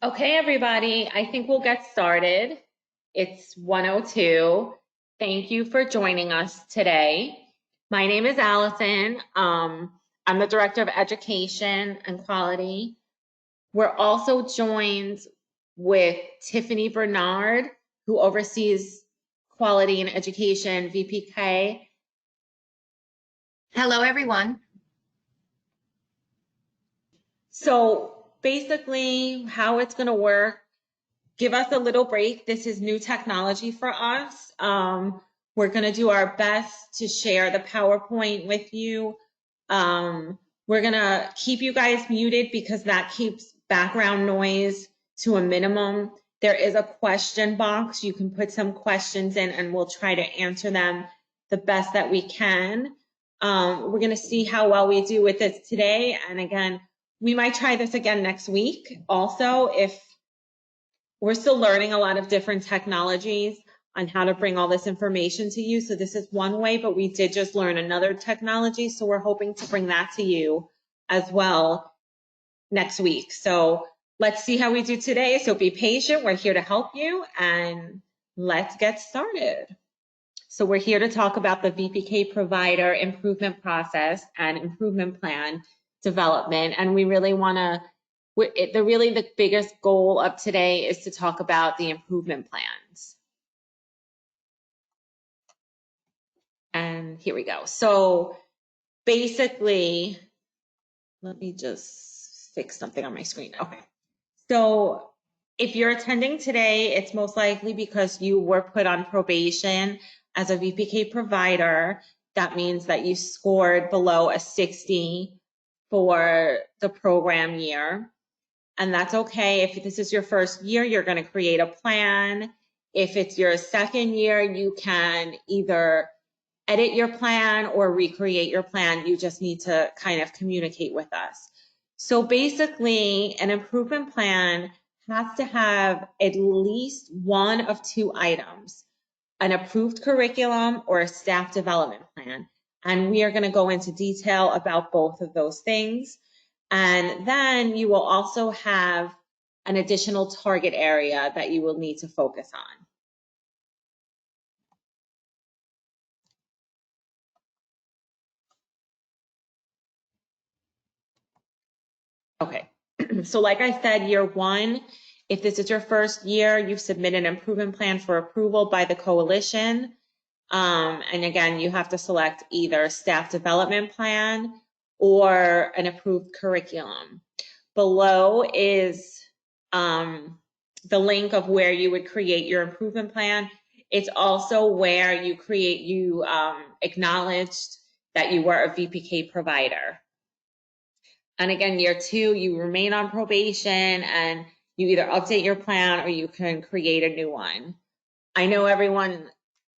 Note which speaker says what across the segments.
Speaker 1: Okay, everybody, I think we'll get started. It's 1:02. Thank you for joining us today. My name is Allison. I'm the Director of Education and Quality. We're also joined with Tiffany Bernard, who oversees Quality and Education, VPK.
Speaker 2: Hello, everyone.
Speaker 1: So basically, how it's going to work, give us a little break. This is new technology for us. We're going to do our best to share the PowerPoint with you. We're going to keep you guys muted because that keeps background noise to a minimum. There is a question box. You can put some questions in and we'll try to answer them the best that we can. We're going to see how well we do with this today. And again, we might try this again next week also if we're still learning a lot of different technologies on how to bring all this information to you. So this is one way, but we did just learn another technology. So we're hoping to bring that to you as well next week. So let's see how we do today. So be patient. We're here to help you and let's get started. So we're here to talk about the VPK Provider Improvement Process and Improvement Plan development. And we really want to the biggest goal of today is to talk about the improvement plans. And here we go. So basically, let me just fix something on my screen. Okay. So if you're attending today, it's most likely because you were put on probation as a VPK provider. That means that you scored below a 60 for the program year. And that's okay. If this is your first year, you're going to create a plan. If it's your second year, you can either edit your plan or recreate your plan. You just need to kind of communicate with us. So basically, an improvement plan has to have at least one of two items, an approved curriculum or a staff development plan. And we are going to go into detail about both of those things. And then you will also have an additional target area that you will need to focus on. Okay, so like I said, year one, if this is your first year, you've submitted an improvement plan for approval by the coalition. And again, you have to select either staff development plan or an approved curriculum. Below is the link of where you would create your improvement plan. It's also where you acknowledged that you were a VPK provider. And again, year two, you remain on probation and you either update your plan or you can create a new one. I know everyone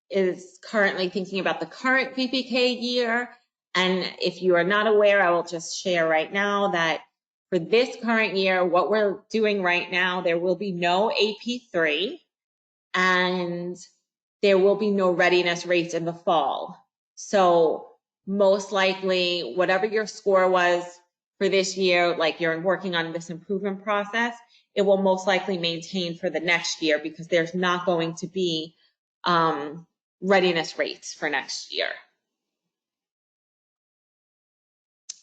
Speaker 1: is currently thinking about the current VPK year. And if you are not aware, I will just share right now that for this current year, what we're doing right now, there will be no AP3 and there will be no readiness rates in the fall. So most likely, whatever your score was for this year, like you're working on this improvement process, it will most likely maintain for the next year because there's not going to be readiness rates for next year.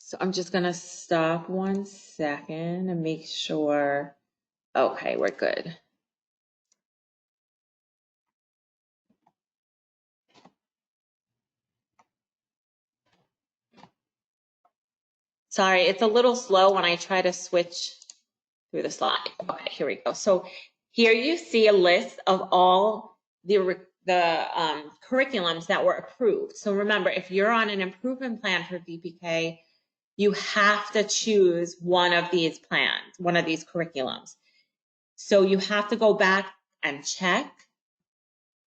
Speaker 1: So I'm just going to stop 1 second and make sure. Okay, we're good. Sorry, it's a little slow when I try to switch through the slide. Okay, here we go. So here you see a list of all the curriculums that were approved. So remember, if you're on an improvement plan for VPK, you have to choose one of these plans, one of these curriculums. So you have to go back and check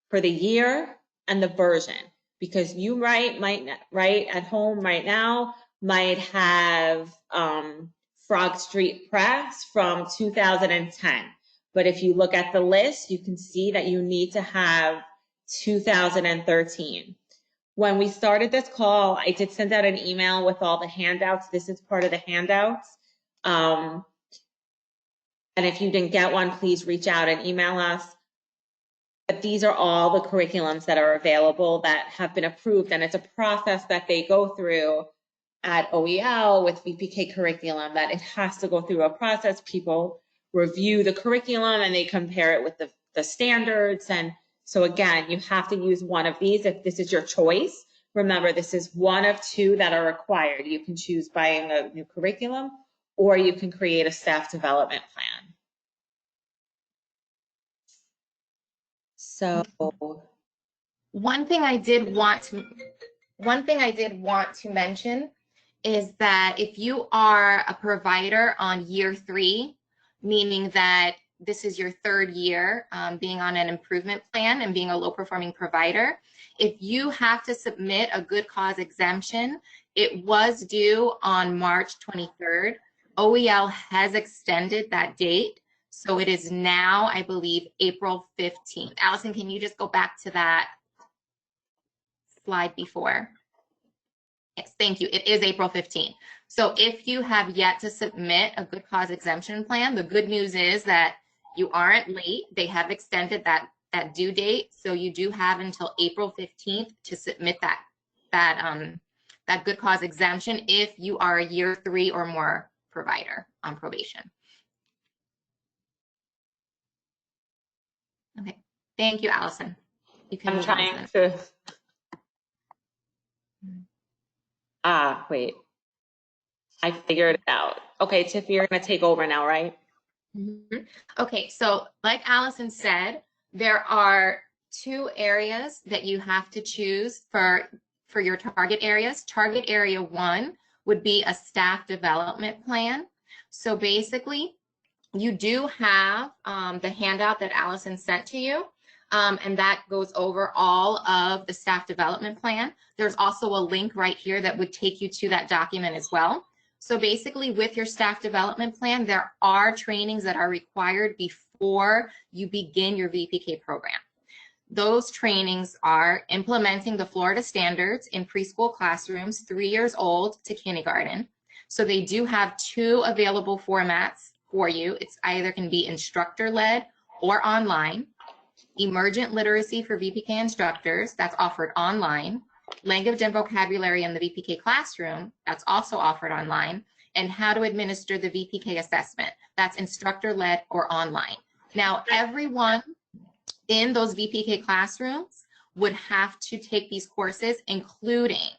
Speaker 1: for the year and the version because you might at home right now might have Frog Street Press from 2010. But if you look at the list, you can see that you need to have 2013. When we started this call, I did send out an email with all the handouts. This is part of the handouts. And if you didn't get one, please reach out and email us. But these are all the curriculums that are available that have been approved, and it's a process that they go through at OEL with VPK curriculum, that it has to go through a process. People review the curriculum and they compare it with the standards. And so again, you have to use one of these if this is your choice. Remember, this is one of two that are required. You can choose buying a new curriculum, or you can create a staff development plan. So
Speaker 2: one thing I did want to mention is that if you are a provider on year 3, meaning that this is your 3rd year being on an improvement plan and being a low performing provider, if you have to submit a good cause exemption, it was due on March 23rd. OEL has extended that date. So it is now, I believe, April 15th. Allison, can you just go back to that slide before? Yes, thank you. It is April 15th. So if you have yet to submit a good cause exemption plan, the good news is that you aren't late. They have extended that due date. So you do have until April 15th to submit that good cause exemption if you are a year 3 or more provider on probation. Okay, thank you, Allison. You can
Speaker 1: I'm trying to. Wait. I figured it out. Okay, Tiffy, you're going to take over now, right?
Speaker 2: Mm-hmm. Okay, so like Allison said, there are 2 areas that you have to choose for your target areas. Target area 1 would be a staff development plan. So basically, you do have the handout that Allison sent to you, and that goes over all of the staff development plan. There's also a link right here that would take you to that document as well. So basically, with your staff development plan, there are trainings that are required before you begin your VPK program. Those trainings are implementing the Florida standards in preschool classrooms 3 years old to kindergarten. So they do have 2 available formats for you. It's either can be instructor-led or online. Emergent literacy for VPK instructors, that's offered online. Language and vocabulary in the VPK classroom, that's also offered online. And how to administer the VPK assessment, that's instructor-led or online. Now, everyone in those VPK classrooms would have to take these courses, including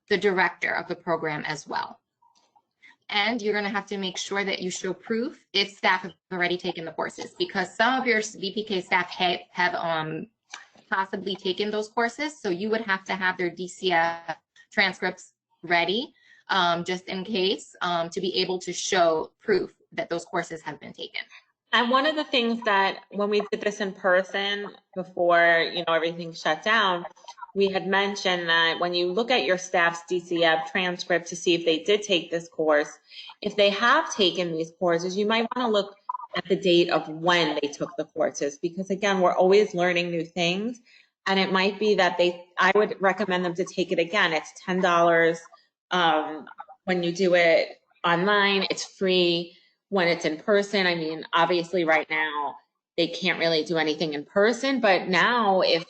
Speaker 2: the director of the program as well. And you're going to have to make sure that you show proof if staff have already taken the courses, because some of your VPK staff have possibly taken those courses. So you would have to have their DCF transcripts ready just in case to be able to show proof that those courses have been taken.
Speaker 1: And one of the things that when we did this in person before, everything shut down, we had mentioned that when you look at your staff's DCF transcript to see if they did take this course, if they have taken these courses, you might want to look at the date of when they took the courses, because again, we're always learning new things. And it might be that I would recommend them to take it again. It's $10 when you do it online, it's free. When it's in person, I mean, obviously right now they can't really do anything in person, but now if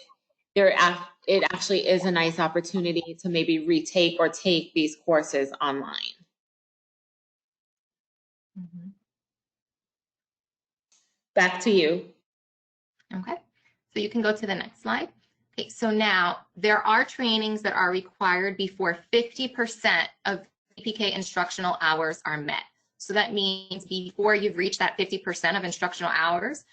Speaker 1: it actually is a nice opportunity to maybe retake or take these courses online.
Speaker 2: Mm-hmm.
Speaker 1: Back to you.
Speaker 2: Okay, so you can go to the next slide. Okay, so now there are trainings that are required before 50% of VPK instructional hours are met. So that means before you've reached that 50% of instructional hours,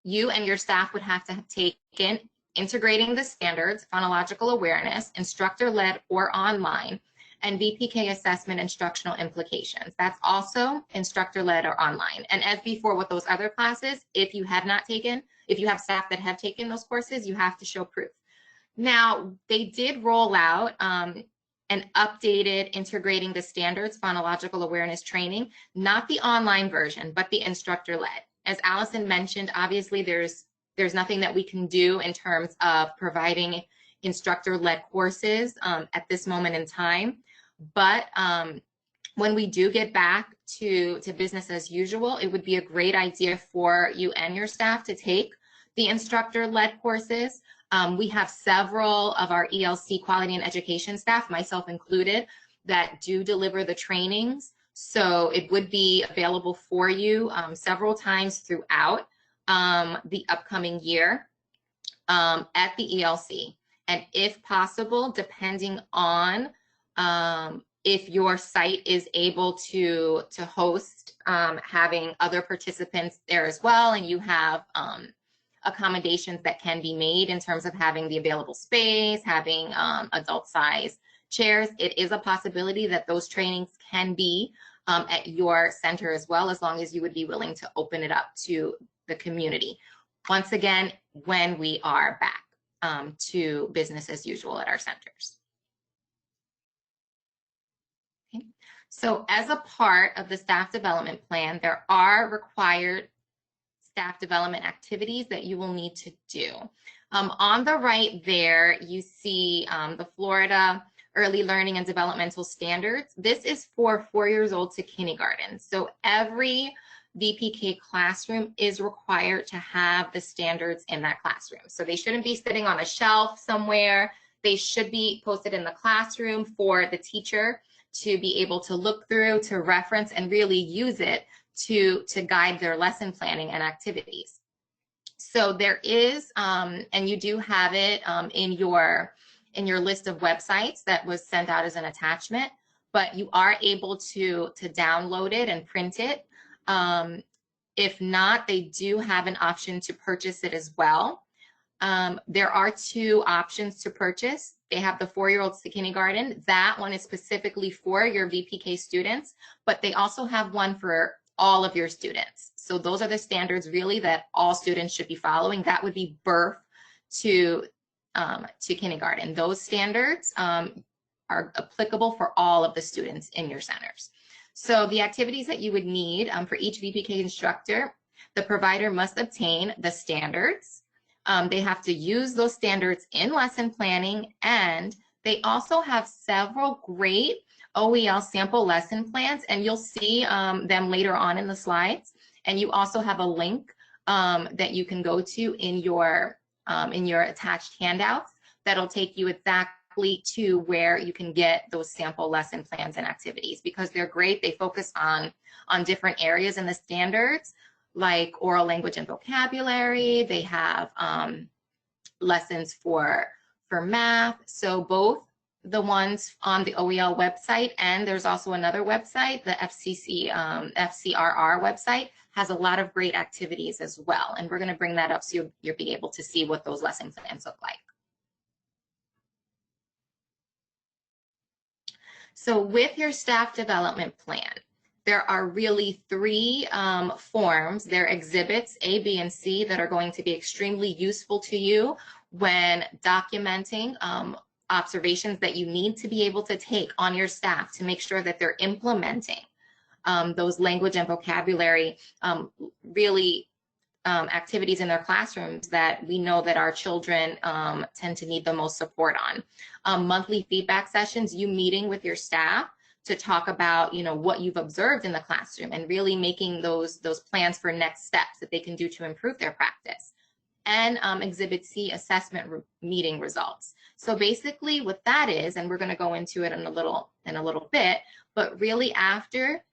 Speaker 2: you and your staff would have to have taken integrating the standards, phonological awareness, instructor-led or online, and VPK assessment instructional implications. That's also instructor-led or online. And as before with those other classes, if you have staff that have taken those courses, you have to show proof. Now, they did roll out an updated integrating the standards phonological awareness training, not the online version, but the instructor-led. As Allison mentioned, obviously there's nothing that we can do in terms of providing instructor-led courses at this moment in time, but When we do get back to business as usual, it would be a great idea for you and your staff to take the instructor-led courses. We have several of our ELC quality and education staff, myself included, that do deliver the trainings. So it would be available for you several times throughout the upcoming year at the ELC. And if possible, depending on if your site is able to host, having other participants there as well, and you have accommodations that can be made in terms of having the available space, having adult size chairs, it is a possibility that those trainings can be at your center as well, as long as you would be willing to open it up to the community. Once again, when we are back to business as usual at our centers. Okay. So as a part of the staff development plan, there are required staff development activities that you will need to do. On the right there, you see the Florida Early Learning and Developmental Standards. This is for 4 years old to kindergarten. So every VPK classroom is required to have the standards in that classroom. So they shouldn't be sitting on a shelf somewhere. They should be posted in the classroom for the teacher to be able to look through, to reference, and really use it to guide their lesson planning and activities. So there is, and you do have it in your list of websites that was sent out as an attachment, but you are able to download it and print it. If not, they do have an option to purchase it as well. There are 2 options to purchase. They have the 4-year-olds to kindergarten. That one is specifically for your VPK students, but they also have one for all of your students. So those are the standards really that all students should be following. That would be birth to kindergarten. Those standards are applicable for all of the students in your centers. So the activities that you would need for each VPK instructor, the provider must obtain the standards. They have to use those standards in lesson planning, and they also have several great OEL sample lesson plans, and you'll see them later on in the slides. And you also have a link that you can go to in your attached handouts that'll take you exactly to where you can get those sample lesson plans and activities, because they're great. They focus on different areas in the standards, like oral language and vocabulary. They have lessons for math. So both the ones on the OEL website, and there's also another website, the FCRR website, has a lot of great activities as well. And we're going to bring that up so you'll be able to see what those lesson plans look like. So with your staff development plan, there are really 3 forms. They're exhibits A, B, and C that are going to be extremely useful to you when documenting observations that you need to be able to take on your staff to make sure that they're implementing those language and vocabulary activities in their classrooms that we know that our children tend to need the most support on. Monthly feedback sessions, you meeting with your staff to talk about, what you've observed in the classroom and really making those plans for next steps that they can do to improve their practice. And Exhibit C, assessment meeting results. So basically what that is, and we're going to go into it in a little bit, but really after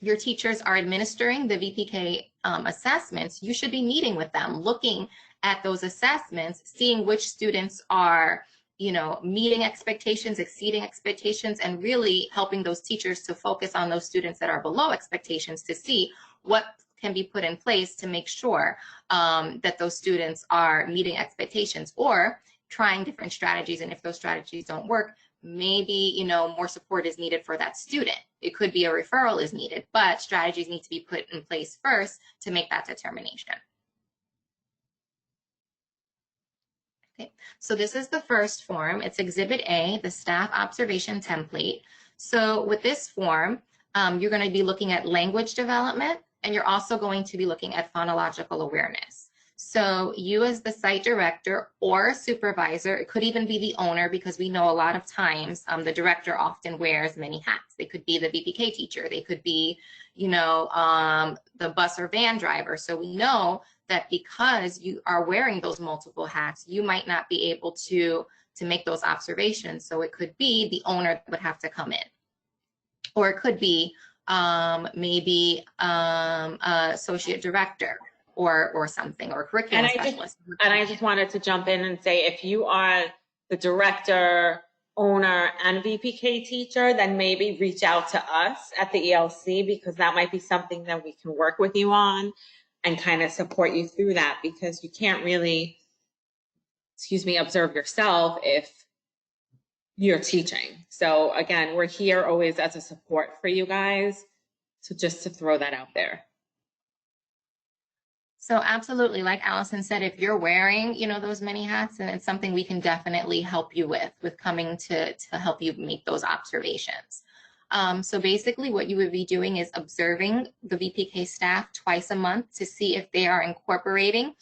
Speaker 2: your teachers are administering the VPK assessments, you should be meeting with them, looking at those assessments, seeing which students are meeting expectations, exceeding expectations, and really helping those teachers to focus on those students that are below expectations to see what can be put in place to make sure that those students are meeting expectations, or trying different strategies. And if those strategies don't work, maybe, more support is needed for that student. It could be a referral is needed, but strategies need to be put in place first to make that determination. Okay, so this is the first form. It's Exhibit A, the staff observation template. So with this form, you're going to be looking at language development, and you're also going to be looking at phonological awareness. So you as the site director or supervisor, it could even be the owner, because we know a lot of times the director often wears many hats. They could be the VPK teacher. They could be, the bus or van driver. So we know that because you are wearing those multiple hats, you might not be able to make those observations. So it could be the owner that would have to come in, or it could be maybe associate director or something, or curriculum specialist.
Speaker 1: And I just wanted to jump in and say, if you are the director, owner, and VPK teacher, then maybe reach out to us at the ELC, because that might be something that we can work with you on and kind of support you through that, because you can't really, observe yourself if you're teaching. So again, we're here always as a support for you guys. So just to throw that out there.
Speaker 2: So absolutely, like Allison said, if you're wearing, those many hats, and it's something we can definitely help you with coming to help you make those observations. So basically what you would be doing is observing the VPK staff twice a month to see if they are incorporating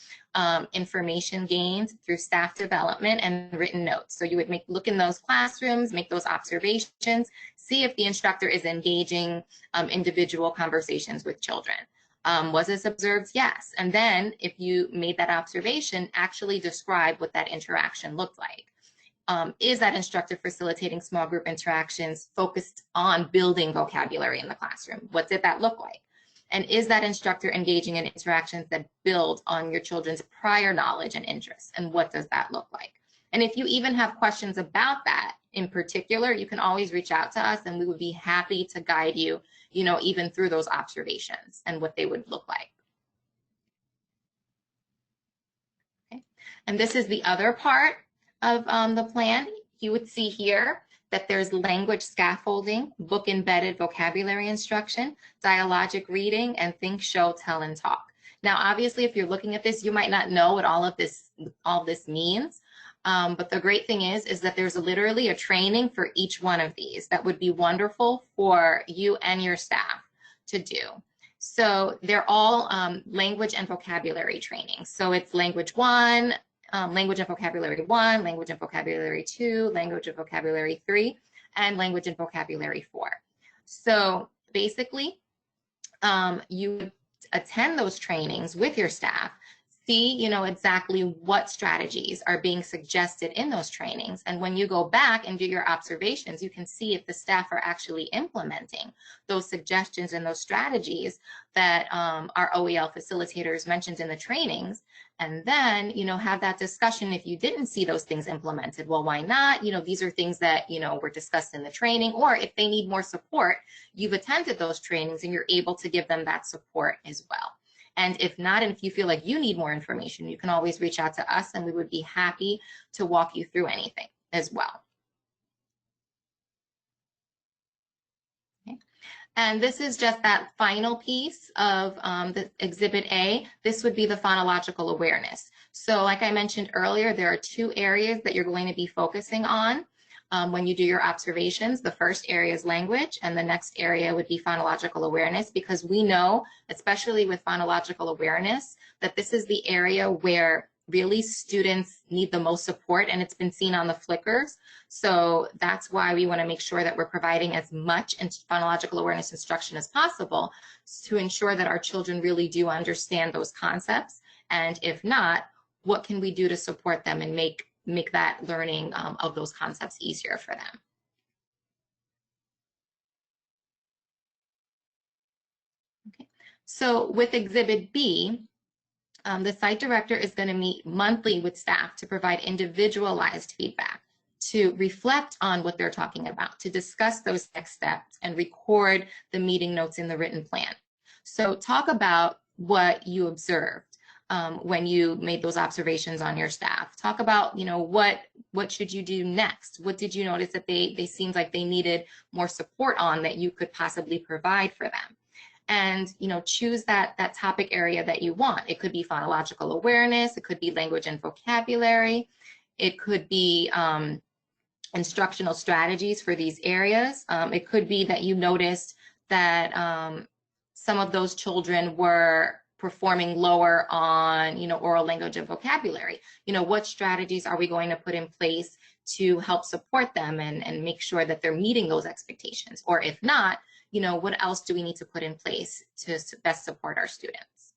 Speaker 2: information gained through staff development and written notes. So you would look in those classrooms, make those observations, see if the instructor is engaging individual conversations with children. Was this observed? Yes. And then if you made that observation, actually describe what that interaction looked like. Is that instructor facilitating small group interactions focused on building vocabulary in the classroom? What did that look like? And is that instructor engaging in interactions that build on your children's prior knowledge and interests? And what does that look like? And if you even have questions about that in particular, you can always reach out to us, and we would be happy to guide you, even through those observations and what they would look like. Okay. And this is the other part of the plan. You would see here that there's language scaffolding, book embedded vocabulary instruction, dialogic reading, and think, show, tell, and talk. Now, obviously, if you're looking at this, you might not know what all this means. But the great thing is that there's literally a training for each one of these that would be wonderful for you and your staff to do. So they're all language and vocabulary training. So it's language 1, language and vocabulary 1, language and vocabulary 2, language and vocabulary 3, and language and vocabulary 4. So basically, you would attend those trainings with your staff, see, exactly what strategies are being suggested in those trainings. And when you go back and do your observations, you can see if the staff are actually implementing those suggestions and those strategies that our OEL facilitators mentioned in the trainings. And then, have that discussion if you didn't see those things implemented. Well, why not? These are things that, were discussed in the training, or if they need more support, you've attended those trainings and you're able to give them that support as well. And if not, and if you feel like you need more information, you can always reach out to us, and we would be happy to walk you through anything as well. Okay. And this is just that final piece of the Exhibit A. This would be the phonological awareness. So like I mentioned earlier, there are 2 areas that you're going to be focusing on when you do your observations. The first area is language, and the next area would be phonological awareness, because we know, especially with phonological awareness, that this is the area where really students need the most support, and it's been seen on the flickers. So that's why we want to make sure that we're providing as much phonological awareness instruction as possible to ensure that our children really do understand those concepts. And if not, what can we do to support them and make that learning of those concepts easier for them? Okay. So with Exhibit B, the site director is going to meet monthly with staff to provide individualized feedback, to reflect on what they're talking about, to discuss those next steps, and record the meeting notes in the written plan. So talk about what you observed when you made those observations on your staff. Talk about, what should you do next? What did you notice that they seemed like they needed more support on that you could possibly provide for them? And, choose that topic area that you want. It could be phonological awareness. It could be language and vocabulary. It could be instructional strategies for these areas. It could be that you noticed that some of those children were performing lower on, oral language and vocabulary. What strategies are we going to put in place to help support them and make sure that they're meeting those expectations? Or if not, what else do we need to put in place to best support our students?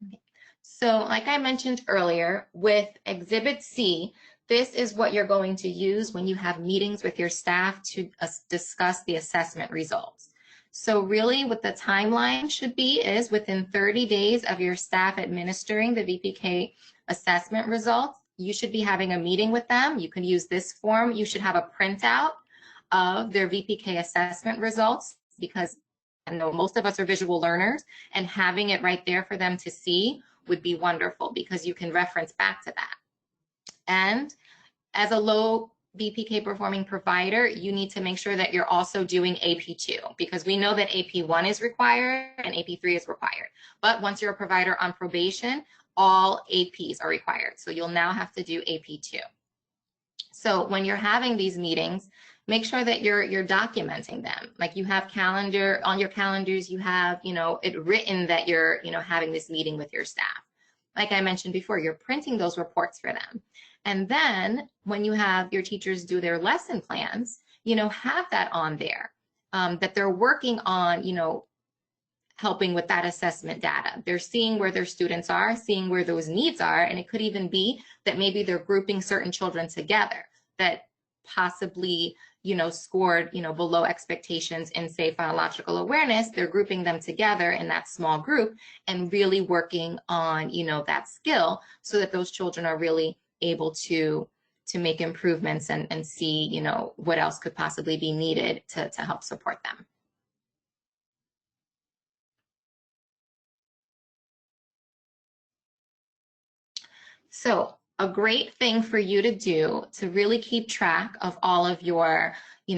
Speaker 2: Okay. So like I mentioned earlier, with Exhibit C, this is what you're going to use when you have meetings with your staff to discuss the assessment results. So really what the timeline should be is within 30 days of your staff administering the VPK assessment results, you should be having a meeting with them. You can use this form. You should have a printout of their VPK assessment results, because I know most of us are visual learners, and having it right there for them to see would be wonderful, because you can reference back to that. And as a low VPK performing provider, you need to make sure that you're also doing AP2, because we know that AP1 is required and AP3 is required. But once you're a provider on probation, all APs are required. So you'll now have to do AP2. So when you're having these meetings, make sure that you're documenting them. Like you have on your calendars, you have, it written that you're, having this meeting with your staff. Like I mentioned before, you're printing those reports for them. And then when you have your teachers do their lesson plans, have that on there, that they're working on, helping with that assessment data. They're seeing where their students are, seeing where those needs are, and it could even be that maybe they're grouping certain children together that possibly, scored, below expectations in, say, phonological awareness. They're grouping them together in that small group and really working on, that skill, so that those children are really able to make improvements and see, what else could possibly be needed to help support them. So a great thing for you to do to really keep track of all of your,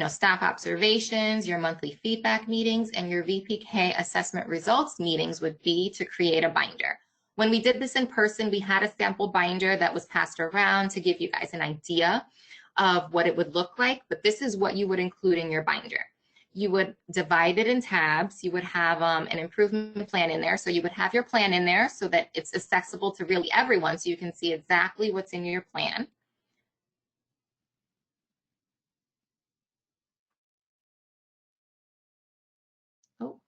Speaker 2: staff observations, your monthly feedback meetings, and your VPK assessment results meetings would be to create a binder. When we did this in person, we had a sample binder that was passed around to give you guys an idea of what it would look like, but this is what you would include in your binder. You would divide it in tabs. You would have an improvement plan in there. So you would have your plan in there so that it's accessible to really everyone, so you can see exactly what's in your plan. Oh,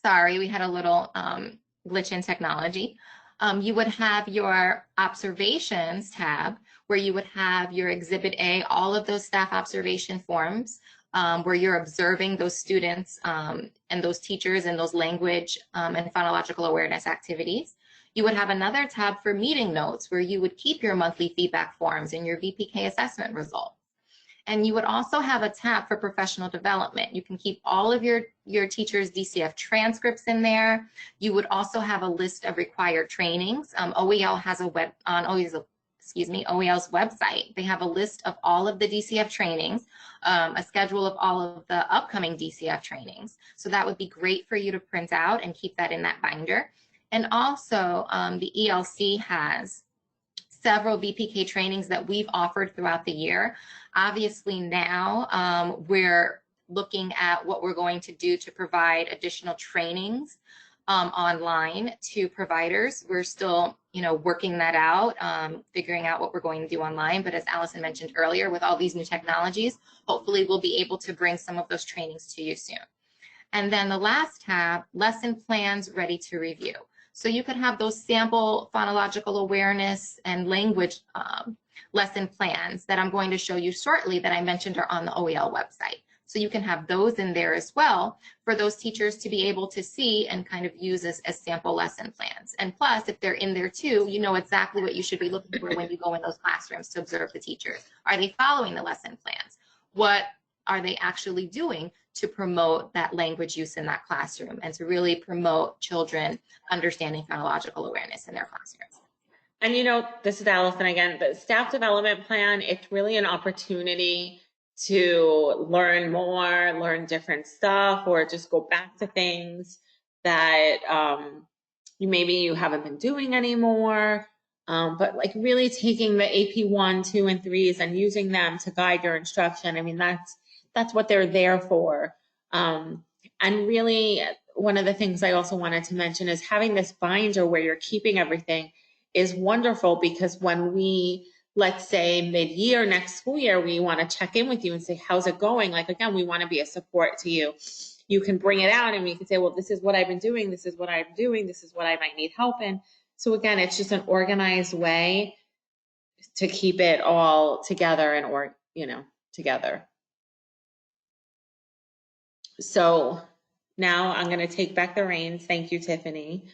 Speaker 2: sorry, we had a little glitch in technology. You would have your observations tab, where you would have your Exhibit A, all of those staff observation forms, where you're observing those students and those teachers and those language and phonological awareness activities. You would have another tab for meeting notes, where you would keep your monthly feedback forms and your VPK assessment results. And you would also have a tab for professional development. You can keep all of your teachers' DCF transcripts in there. You would also have a list of required trainings. OEL has OEL's website. They have a list of all of the DCF trainings, a schedule of all of the upcoming DCF trainings. So that would be great for you to print out and keep that in that binder. And also the ELC has several VPK trainings that we've offered throughout the year. Obviously now we're looking at what we're going to do to provide additional trainings online to providers. We're still, working that out, figuring out what we're going to do online. But as Allison mentioned earlier, with all these new technologies, hopefully we'll be able to bring some of those trainings to you soon. And then the last tab, lesson plans ready to review. So you could have those sample phonological awareness and language lesson plans that I'm going to show you shortly that I mentioned are on the OEL website. So you can have those in there as well for those teachers to be able to see and kind of use as sample lesson plans. And plus, if they're in there too, you know exactly what you should be looking for when you go in those classrooms to observe the teachers. Are they following the lesson plans? What are they actually doing to promote that language use in that classroom and to really promote children understanding phonological awareness in their classrooms?
Speaker 1: And this is Allison again, the staff development plan, it's really an opportunity to learn more, learn different stuff, or just go back to things that maybe you haven't been doing anymore. But like really taking the AP 1, 2, and 3s and using them to guide your instruction. I mean, that's what they're there for. And really, one of the things I also wanted to mention is having this binder where you're keeping everything is wonderful, because when we, let's say mid-year next school year, we want to check in with you and say, how's it going? Like, again, we want to be a support to you. You can bring it out and we can say, well, this is what I've been doing. This is what I'm doing. This is what I might need help in. So again, it's just an organized way to keep it all together and, together. So now I'm going to take back the reins. Thank you, Tiffany.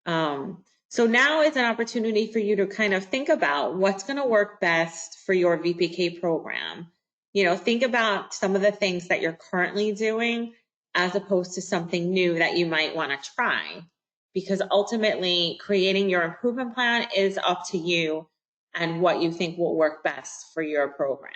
Speaker 1: So now is an opportunity for you to kind of think about what's going to work best for your VPK program. Think about some of the things that you're currently doing as opposed to something new that you might want to try, because ultimately creating your improvement plan is up to you and what you think will work best for your program.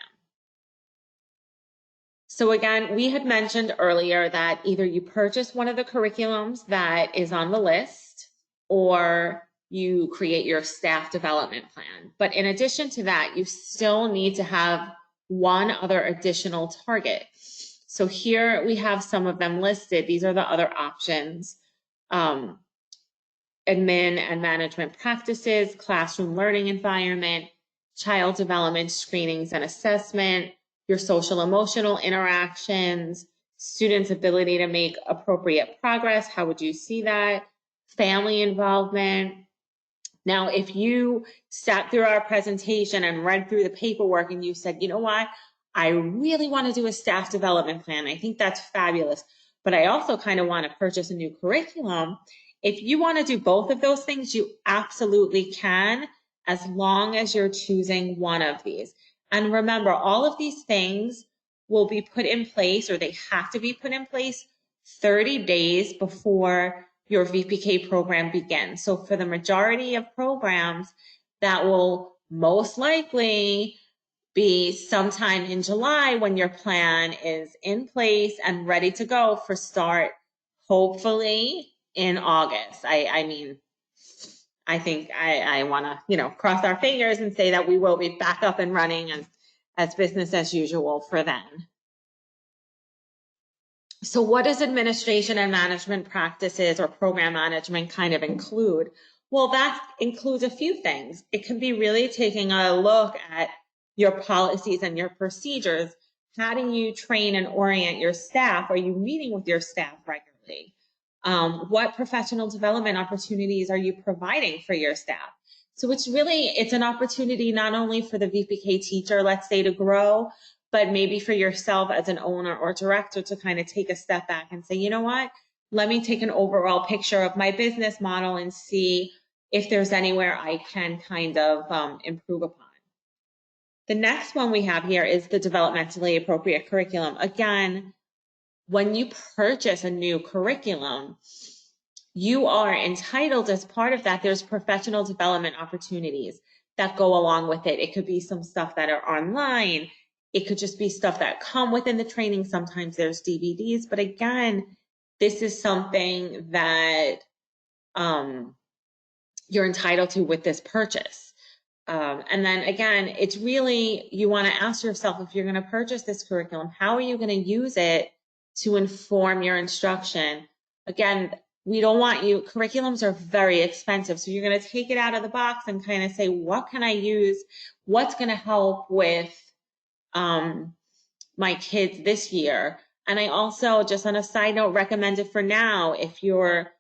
Speaker 1: So again, we had mentioned earlier that either you purchase one of the curriculums that is on the list, or you create your staff development plan. But in addition to that, you still need to have one other additional target. So here we have some of them listed. These are the other options. Admin and management practices, classroom learning environment, child development screenings and assessment, your social emotional interactions, students' ability to make appropriate progress. How would you see that? Family involvement. Now, if you sat through our presentation and read through the paperwork and you said, you know what, I really want to do a staff development plan. I think that's fabulous, but I also kind of want to purchase a new curriculum. If you want to do both of those things, you absolutely can, as long as you're choosing one of these. And remember, all of these things will be put in place, or they have to be put in place 30 days before your VPK program begins. So for the majority of programs, that will most likely be sometime in July when your plan is in place and ready to go for start, hopefully in August. I think I want to, cross our fingers and say that we will be back up and running and as business as usual for then. So what does administration and management practices or program management kind of include? Well, that includes a few things. It can be really taking a look at your policies and your procedures. How do you train and orient your staff? Are you meeting with your staff regularly? What professional development opportunities are you providing for your staff? So it's an opportunity not only for the VPK teacher, let's say, to grow, but maybe for yourself as an owner or director to kind of take a step back and say, you know what, let me take an overall picture of my business model and see if there's anywhere I can kind of improve upon. The next one we have here is the developmentally appropriate curriculum. Again, when you purchase a new curriculum, you are entitled, as part of that, there's professional development opportunities that go along with it. It could be some stuff that are online. It could just be stuff that come within the training. Sometimes there's DVDs, but again, this is something that you're entitled to with this purchase. And then again, it's really, you want to ask yourself, if you're going to purchase this curriculum, how are you going to use it to inform your instruction? Again, we don't want you, curriculums are very expensive. So you're going to take it out of the box and kind of say, what can I use? What's going to help with my kids this year? And I also, just on a side note, recommend it for now. If your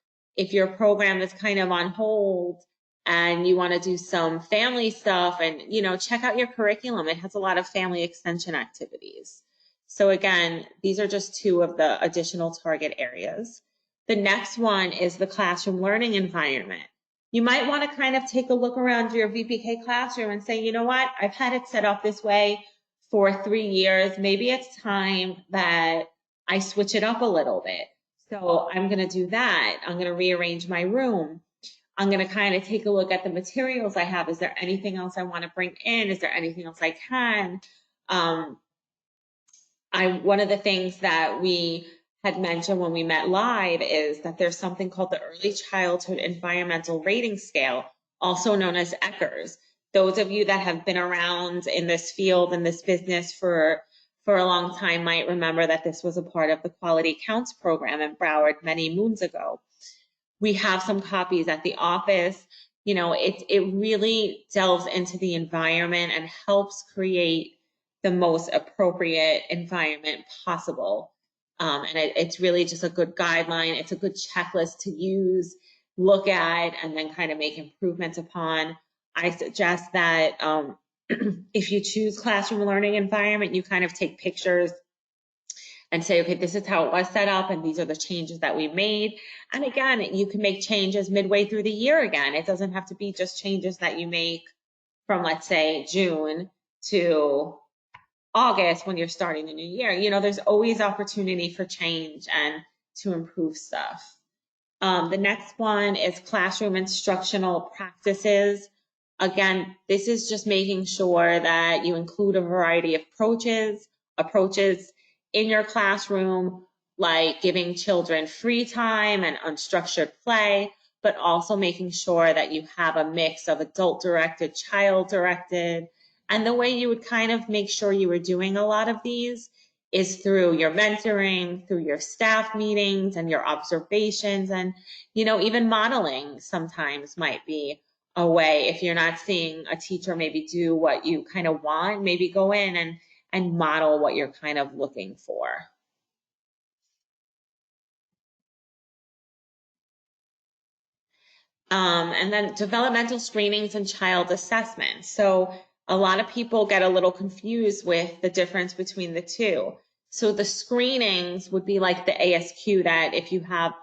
Speaker 1: program is kind of on hold and you want to do some family stuff, and check out your curriculum. It has a lot of family extension activities. So again, these are just two of the additional target areas. The next one is the classroom learning environment. You might want to kind of take a look around your VPK classroom and say, you know what, I've had it set up this way for 3 years. Maybe it's time that I switch it up a little bit. So I'm going to do that. I'm going to rearrange my room. I'm going to kind of take a look at the materials I have. Is there anything else I want to bring in? Is there anything else I can? One of the things that we had mentioned when we met live is that there's something called the Early Childhood Environmental Rating Scale, also known as ECHRs. Those of you that have been around in this field and this business for a long time might remember that this was a part of the Quality Counts program in Broward many moons ago. We have some copies at the office. You know, it really delves into the environment and helps create the most appropriate environment possible. And it's really just a good guideline. It's a good checklist to use, look at, and then kind of make improvements upon. I suggest that if you choose classroom learning environment, you kind of take pictures and say, okay, this is how it was set up, and these are the changes that we made. And again, you can make changes midway through the year again. It doesn't have to be just changes that you make from, let's say, June to August when you're starting the new year. You know, there's always opportunity for change and to improve stuff. The next one is classroom instructional practices. Again, this is just making sure that you include a variety of approaches in your classroom, like giving children free time and unstructured play, but also making sure that you have a mix of adult-directed, child-directed. And the way you would kind of make sure you were doing a lot of these is through your mentoring, through your staff meetings and your observations, and, you know, even modeling sometimes might be a way. If you're not seeing a teacher maybe do what you kind of want, maybe go in and model what you're kind of looking for. And then developmental screenings and child assessment. So a lot of people get a little confused with the difference between the two. So the screenings would be like the ASQ, that if you have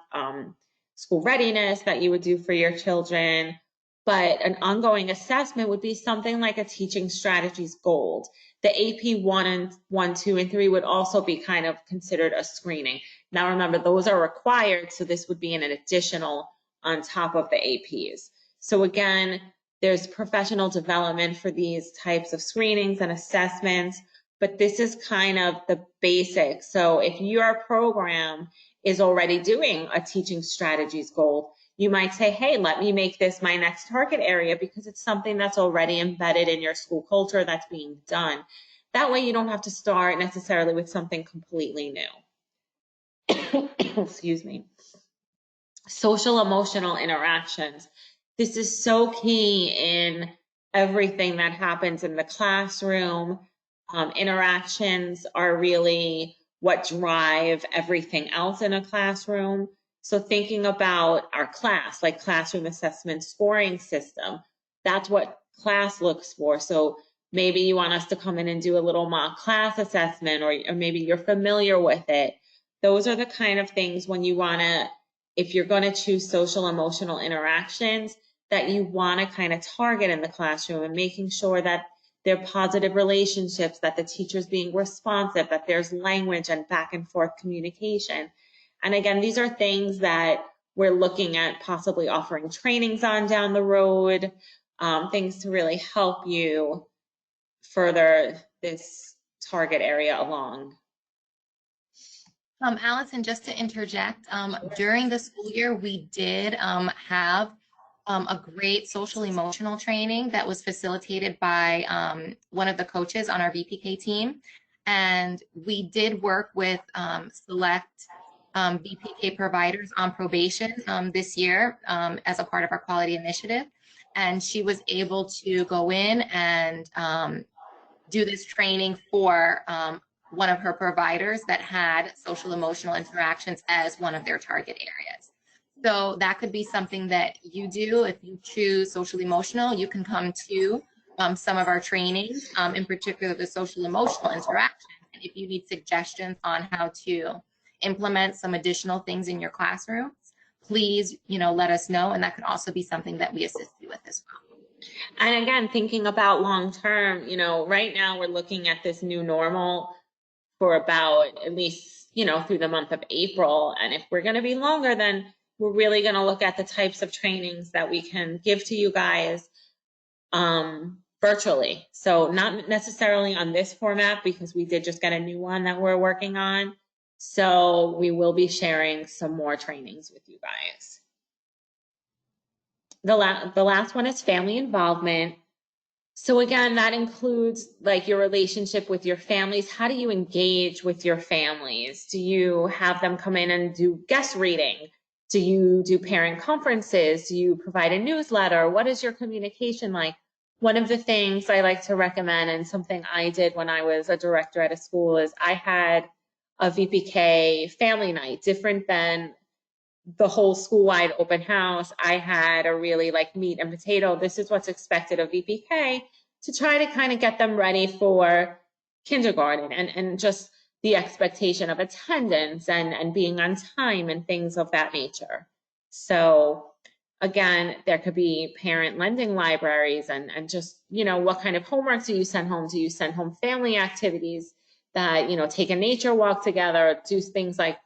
Speaker 1: school readiness that you would do for your children, but an ongoing assessment would be something like a teaching strategies gold. The AP 1, 2, and 3 would also be kind of considered a screening. Now remember, those are required, so this would be an additional on top of the APs. So again, there's professional development for these types of screenings and assessments, but this is kind of the basics. So if your program is already doing a teaching strategies goal, you might say, hey, let me make this my next target area, because it's something that's already embedded in your school culture that's being done. That way you don't have to start necessarily with something completely new. Excuse me. Social emotional interactions. This is so key in everything that happens in the classroom. Interactions are really what drive everything else in a classroom. So thinking about our class, like classroom assessment scoring system, that's what class looks for. So maybe you want us to come in and do a little mock class assessment, or maybe you're familiar with it. Those are the kind of things when you want to, if you're going to choose social emotional interactions, that you want to kind of target in the classroom, and making sure that they're positive relationships, that the teacher's being responsive, that there's language and back and forth communication. And again, these are things that we're looking at possibly offering trainings on down the road, things to really help you further this target area along.
Speaker 2: Allison, just to interject, during the school year, we did have a great social emotional training that was facilitated by one of the coaches on our VPK team. And we did work with select VPK providers on probation this year as a part of our quality initiative. And she was able to go in and do this training for one of her providers that had social emotional interactions as one of their target areas. So that could be something that you do. If you choose social emotional, you can come to some of our trainings, in particular the social emotional interactions. And if you need suggestions on how to implement some additional things in your classrooms, please, let us know. And that could also be something that we assist you with as well.
Speaker 1: And again, thinking about long term, right now we're looking at this new normal for about at least, through the month of April. And if we're going to be longer, then we're really going to look at the types of trainings that we can give to you guys virtually. So not necessarily on this format, because we did just get a new one that we're working on. So we will be sharing some more trainings with you guys. the last one is family involvement. So again, that includes like your relationship with your families. How do you engage with your families? Do you have them come in and do guest reading? Do you do parent conferences? Do you provide a newsletter? What is your communication like? One of the things I like to recommend, and something I did when I was a director at a school, is I had a VPK family night, different than the whole school-wide open house. I had a really like meat and potato, this is what's expected of VPK, to try to kind of get them ready for kindergarten and just the expectation of attendance and being on time and things of that nature. So again, there could be parent lending libraries and just, you know, what kind of homework do you send home? Do you send home family activities that, you know, take a nature walk together, do things like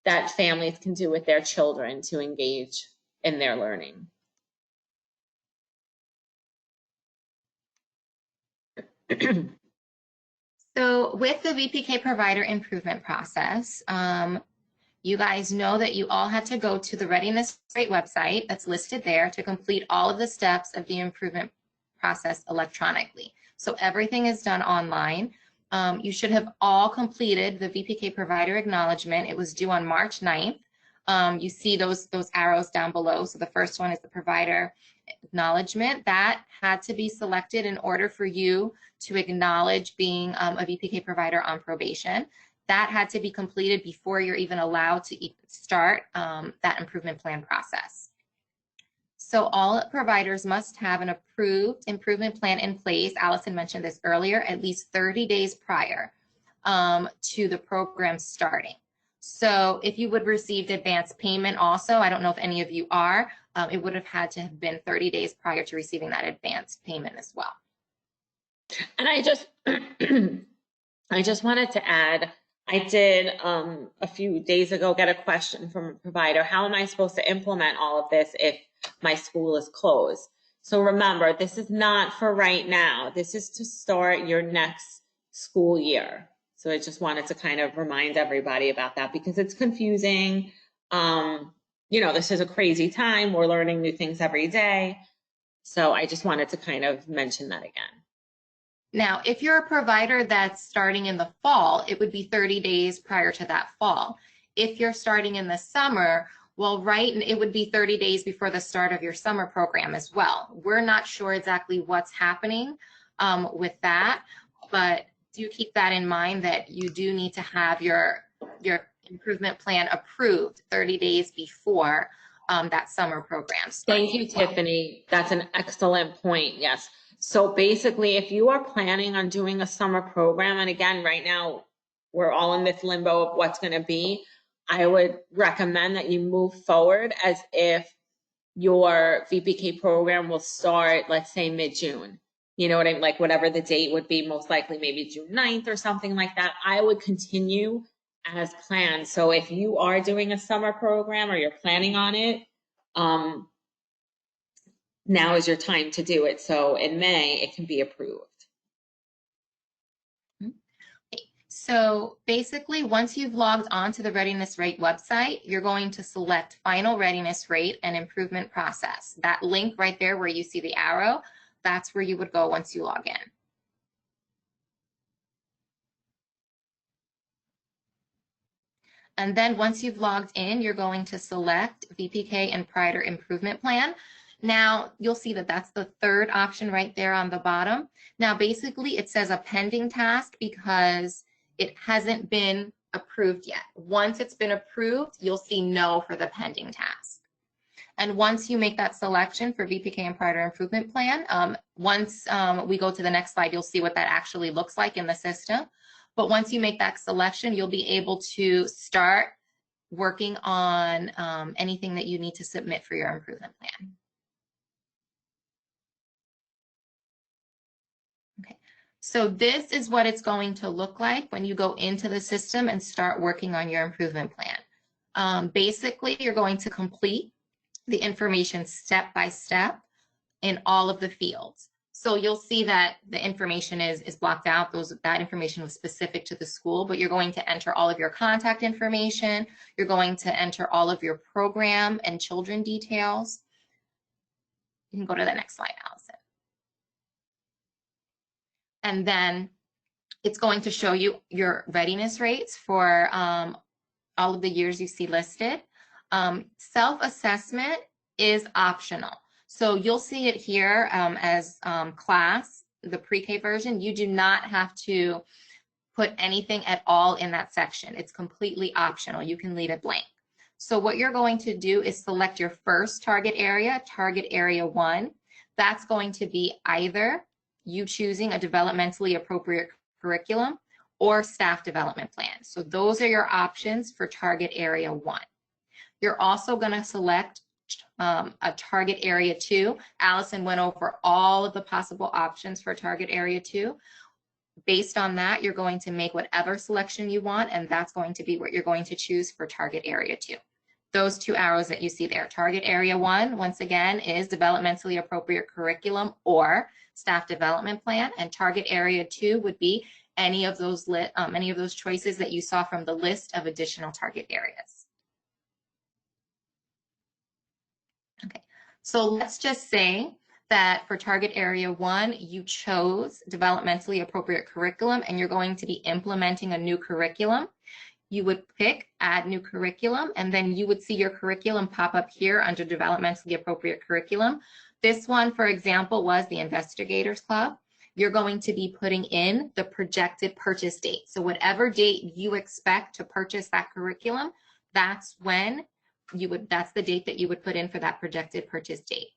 Speaker 1: that families can do with their children to engage in their learning.
Speaker 2: So with the VPK Provider Improvement process, you guys know that you all had to go to the Readiness Rate website that's listed there to complete all of the steps of the improvement process electronically. So everything is done online. You should have all completed the VPK Provider Acknowledgement. It was due on March 9th. You see those arrows down below. So the first one is the Provider Acknowledgement. That had to be selected in order for you to acknowledge being a VPK provider on probation. That had to be completed before you're even allowed to start that improvement plan process. So all providers must have an approved improvement plan in place. Allison mentioned this earlier, at least 30 days prior to the program starting. So if you would receive advance payment also, I don't know if any of you are, it would have had to have been 30 days prior to receiving that advance payment as well.
Speaker 1: And I just wanted to add, I did a few days ago get a question from a provider. How am I supposed to implement all of this if my school is closed? So remember, this is not for right now. This is to start your next school year. So I just wanted to kind of remind everybody about that because it's confusing. You know, this is a crazy time. We're learning new things every day. So I just wanted to kind of mention that again.
Speaker 2: Now, if you're a provider that's starting in the fall, it would be 30 days prior to that fall. If you're starting in the summer, well, right, it would be 30 days before the start of your summer program as well. We're not sure exactly what's happening with that, but do keep that in mind that you do need to have your improvement plan approved 30 days before that summer program starts.
Speaker 1: Thank you, Tiffany. That's an excellent point. Yes. So basically, if you are planning on doing a summer program, and again, right now, we're all in this limbo of what's going to be, I would recommend that you move forward as if your VPK program will start, let's say, mid-June. You know what I mean? Like whatever the date would be, most likely maybe June 9th or something like that. I would continue as planned. So if you are doing a summer program or you're planning on it, now is your time to do it. So in May, it can be approved.
Speaker 2: So basically, once you've logged on to the Readiness Rate website, you're going to select Final Readiness Rate and Improvement Process. That link right there where you see the arrow, that's where you would go once you log in. And then once you've logged in, you're going to select VPK and Provider Improvement Plan. Now, you'll see that that's the third option right there on the bottom. Now, basically, it says a pending task because it hasn't been approved yet. Once it's been approved, you'll see no for the pending task. And once you make that selection for VPK and Provider Improvement Plan, once we go to the next slide, you'll see what that actually looks like in the system. But once you make that selection, you'll be able to start working on anything that you need to submit for your improvement plan. Okay, so this is what it's going to look like when you go into the system and start working on your improvement plan. Basically, you're going to complete the information step by step in all of the fields. So you'll see that the information is blocked out. That information was specific to the school, but you're going to enter all of your contact information. You're going to enter all of your program and children details. You can go to the next slide, Allison. And then it's going to show you your readiness rates for all of the years you see listed. Self-assessment is optional. So you'll see it here as class, the pre-K version. You do not have to put anything at all in that section. It's completely optional. You can leave it blank. So what you're going to do is select your first target area 1. That's going to be either you choosing a developmentally appropriate curriculum or staff development plan. So those are your options for target area 1. You're also going to select a target area 2. Allison went over all of the possible options for target area 2. Based on that, you're going to make whatever selection you want, and that's going to be what you're going to choose for target area 2. Those 2 arrows that you see there. Target area 1, once again, is developmentally appropriate curriculum or staff development plan, and target area 2 would be any of those choices that you saw from the list of additional target areas. Okay, so let's just say that for target area 1, you chose developmentally appropriate curriculum and you're going to be implementing a new curriculum. You would pick add new curriculum, and then you would see your curriculum pop up here under developmentally appropriate curriculum. This one, for example, was the Investigators Club. You're going to be putting in the projected purchase date. So whatever date you expect to purchase that curriculum, that's when that's the date that you would put in for that projected purchase date.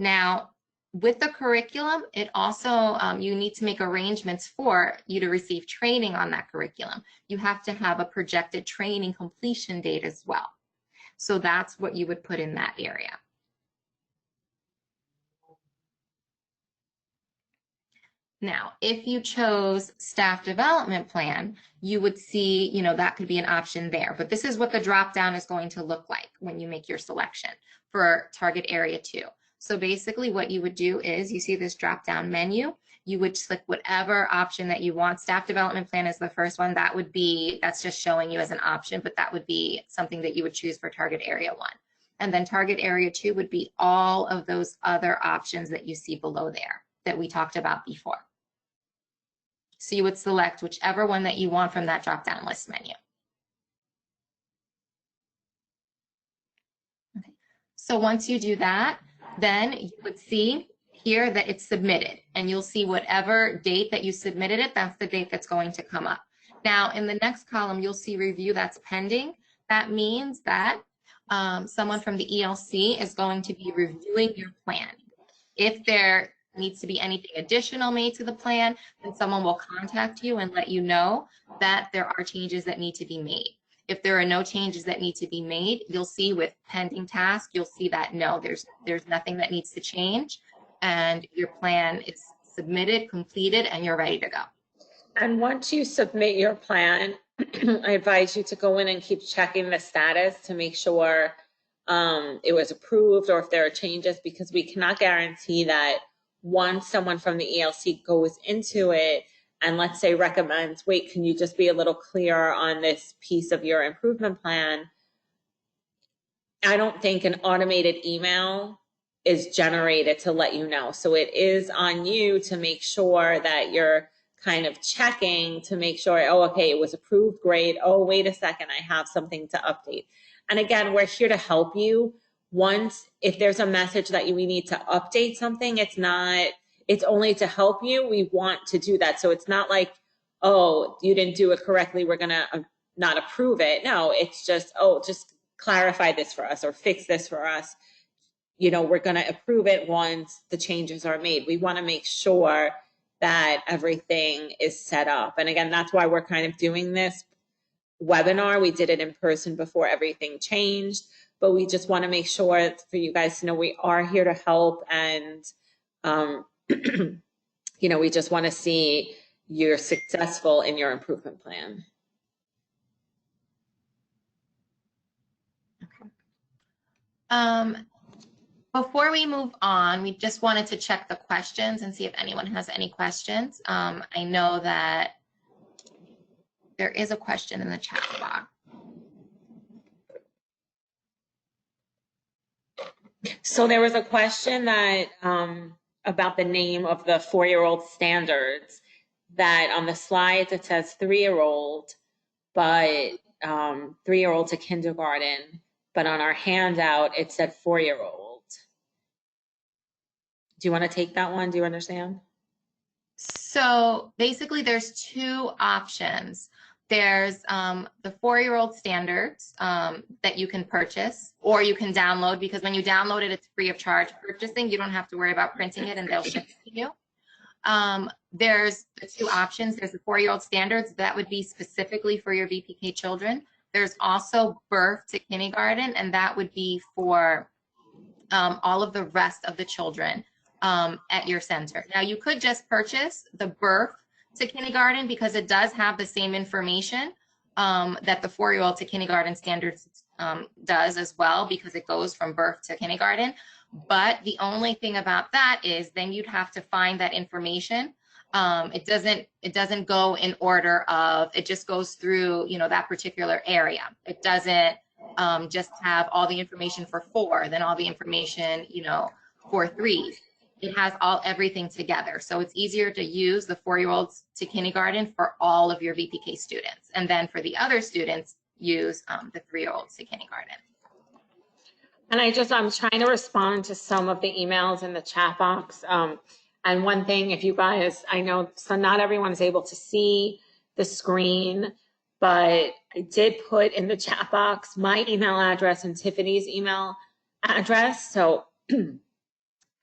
Speaker 2: Now, with the curriculum, it also, you need to make arrangements for you to receive training on that curriculum. You have to have a projected training completion date as well. So that's what you would put in that area. Now, if you chose staff development plan, you would see, that could be an option there. But this is what the drop down is going to look like when you make your selection for target area 2. So basically what you would do is you see this drop down menu. You would select whatever option that you want. Staff development plan is the first one. That's just showing you as an option, but that would be something that you would choose for target area 1. And then target area 2 would be all of those other options that you see below there that we talked about before. So you would select whichever one that you want from that drop-down list menu. Okay. So once you do that, then you would see here that it's submitted, and you'll see whatever date that you submitted it, that's the date that's going to come up. Now, in the next column, you'll see review that's pending. That means that someone from the ELC is going to be reviewing your plan. If there needs to be anything additional made to the plan, then someone will contact you and let you know that there are changes that need to be made. If there are no changes that need to be made, you'll see with pending task, you'll see that no, there's nothing that needs to change, and your plan is submitted, completed, and you're ready to go.
Speaker 1: And once you submit your plan, I advise you to go in and keep checking the status to make sure it was approved or if there are changes, because we cannot guarantee that once someone from the ELC goes into it and let's say recommends, wait, can you just be a little clearer on this piece of your improvement plan? I don't think an automated email is generated to let you know. So it is on you to make sure that you're kind of checking to make sure, oh, okay, it was approved, great. Oh, wait a second, I have something to update. And again, we're here to help you. Once, if there's a message that we need to update something, it's only to help you. We want to do that. So it's not like, oh, you didn't do it correctly, we're gonna not approve it. No, it's just, oh, just clarify this for us or fix this for us. We're gonna approve it once the changes are made. We wanna make sure that everything is set up. And again, that's why we're kind of doing this webinar. We did it in person before everything changed, but we just want to make sure for you guys to know we are here to help, and we just want to see you're successful in your improvement plan.
Speaker 2: Okay. Before we move on, we just wanted to check the questions and see if anyone has any questions. I know that there is a question in the chat box.
Speaker 1: So there was a question that about the name of the 4-year-old standards, that on the slides it says 3-year-old, but 3-year-old to kindergarten, but on our handout it said 4-year-old. Do you want to take that one? Do you understand?
Speaker 2: So basically, there's two options. There's the 4-year-old standards that you can purchase, or you can download, because when you download it, it's free of charge purchasing. You don't have to worry about printing it, and they'll ship it to you. There's the two options. There's the 4-year-old standards that would be specifically for your VPK children. There's also birth to kindergarten, and that would be for all of the rest of the children at your center. Now, you could just purchase the birth to kindergarten because it does have the same information that the 4-year-old to kindergarten standards does as well, because it goes from birth to kindergarten. But the only thing about that is then you'd have to find that information. It doesn't go in order of, it just goes through, that particular area. It doesn't just have all the information for 4, then all the information, for 3. It has everything together. So it's easier to use the 4-year-olds to kindergarten for all of your VPK students. And then for the other students, use the 3-year-olds to kindergarten.
Speaker 1: And I'm trying to respond to some of the emails in the chat box. And one thing, if you guys, I know, so not everyone is able to see the screen, but I did put in the chat box my email address and Tiffany's email address. So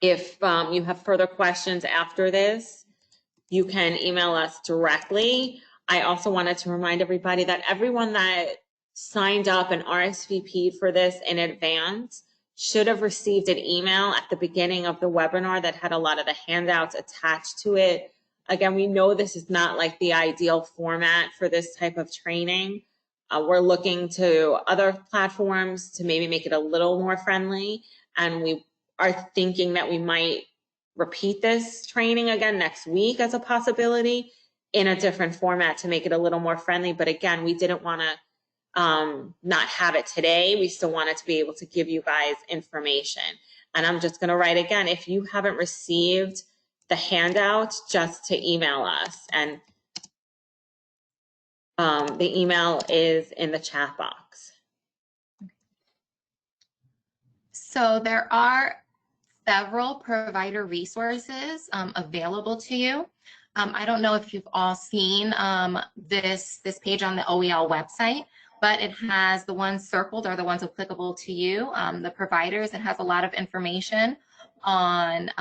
Speaker 1: if you have further questions after this, you can email us directly. I also wanted to remind everybody that everyone that signed up and RSVP'd for this in advance should have received an email at the beginning of the webinar that had a lot of the handouts attached to it. Again, we know this is not like the ideal format for this type of training. We're looking to other platforms to maybe make it a little more friendly, and we are thinking that we might repeat this training again next week as a possibility in a different format to make it a little more friendly. But again, we didn't want to not have it today. We still wanted to be able to give you guys information. And I'm just going to write again, if you haven't received the handout, just to email us. And the email is in the chat box.
Speaker 2: So there are several provider resources available to you. I don't know if you've all seen this page on the OEL website, but it has the ones circled are the ones applicable to you, the providers. It has a lot of information on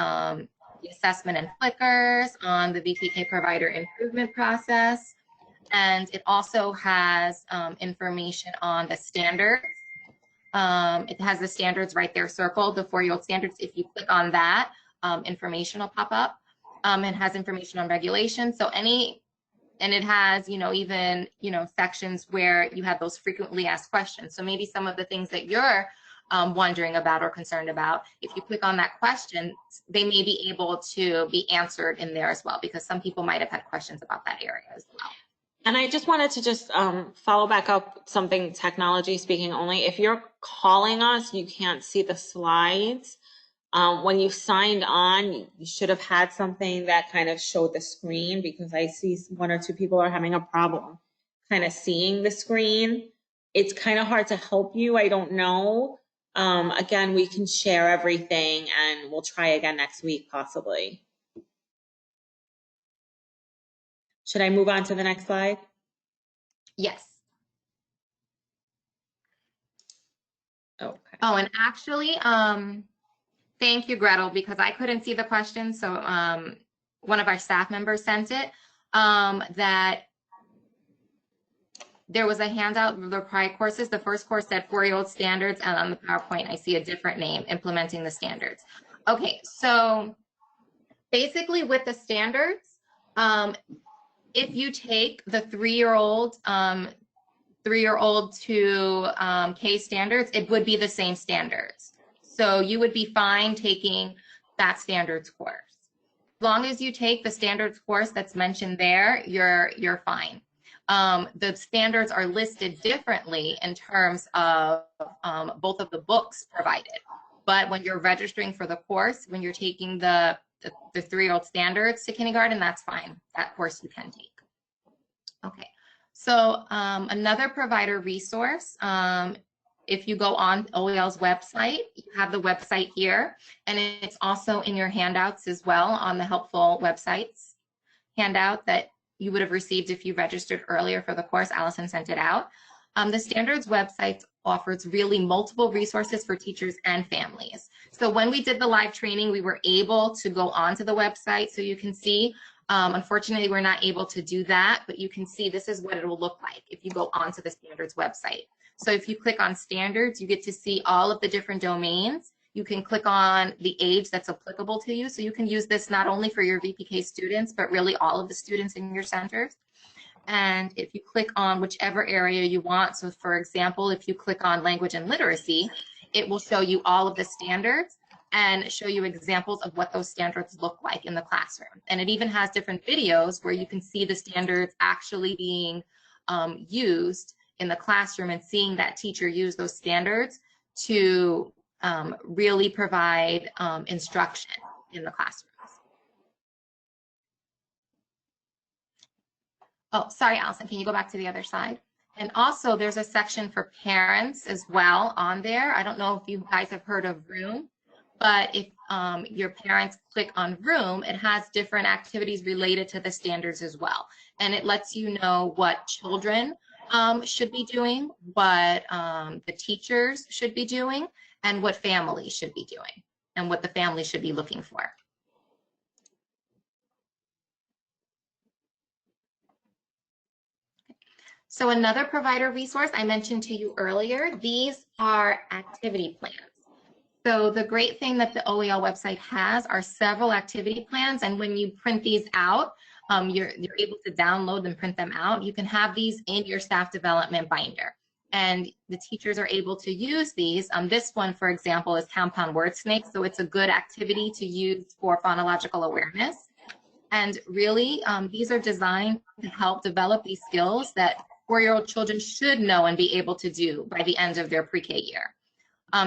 Speaker 2: the assessment and flickers, on the VPK provider improvement process, and it also has information on the standards. It has the standards right there circled, the 4-year-old standards. If you click on that, information will pop up. It has information on regulation. And it has, even, sections where you have those frequently asked questions. So maybe some of the things that you're wondering about or concerned about, if you click on that question, they may be able to be answered in there as well, because some people might have had questions about that area as well.
Speaker 1: And I just wanted to follow back up something technology speaking only. If you're calling us, you can't see the slides. When you signed on, you should have had something that kind of showed the screen, because I see 1 or 2 people are having a problem kind of seeing the screen. It's kind of hard to help you. I don't know. Again, we can share everything and we'll try again next week, possibly. Should I move on to the next slide?
Speaker 2: Yes.
Speaker 1: Okay.
Speaker 2: Oh, and actually, thank you, Gretel, because I couldn't see the question. So one of our staff members sent it, that there was a handout of the required courses. The first course said 4-year-old standards, and on the PowerPoint, I see a different name, implementing the standards. Okay, so basically with the standards, if you take the 3-year-old to K standards, it would be the same standards. So you would be fine taking that standards course. As long as you take the standards course that's mentioned there, you're fine. The standards are listed differently in terms of both of the books provided, but when you're registering for the course, when you're taking the 3-year-old standards to kindergarten, that's fine. That course you can take. Okay, so another provider resource, if you go on OEL's website, you have the website here, and it's also in your handouts as well on the helpful websites handout that you would have received if you registered earlier for the course. Allison sent it out. The standards website offers really multiple resources for teachers and families. So when we did the live training, we were able to go onto the website, so you can see. Unfortunately, we're not able to do that, but you can see this is what it will look like if you go onto the standards website. So if you click on standards, you get to see all of the different domains. You can click on the age that's applicable to you. So you can use this not only for your VPK students, but really all of the students in your centers. And if you click on whichever area you want, so for example, if you click on language and literacy, it will show you all of the standards and show you examples of what those standards look like in the classroom. And it even has different videos where you can see the standards actually being used in the classroom and seeing that teacher use those standards to really provide instruction in the classrooms. Oh, sorry, Allison, can you go back to the other side? And also there's a section for parents as well on there. I don't know if you guys have heard of Room, but if your parents click on Room, it has different activities related to the standards as well. And it lets you know what children should be doing, what the teachers should be doing, and what families should be doing, and what the family should be looking for. So another provider resource I mentioned to you earlier, these are activity plans. So the great thing that the OEL website has are several activity plans, and when you print these out, you're able to download and print them out. You can have these in your staff development binder, and the teachers are able to use these. This one, for example, is compound word snakes, so it's a good activity to use for phonological awareness. And really, these are designed to help develop these skills that 4-year-old children should know and be able to do by the end of their pre-K year.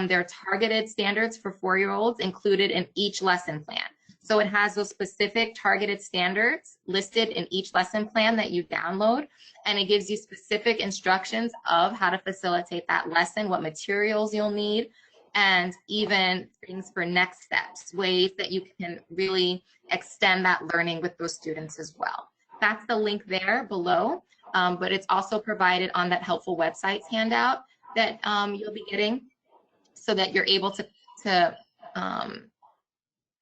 Speaker 2: There are targeted standards for 4-year-olds included in each lesson plan. So it has those specific targeted standards listed in each lesson plan that you download, and it gives you specific instructions of how to facilitate that lesson, what materials you'll need, and even things for next steps, ways that you can really extend that learning with those students as well. That's the link there below, but it's also provided on that helpful websites handout that you'll be getting, so that you're able to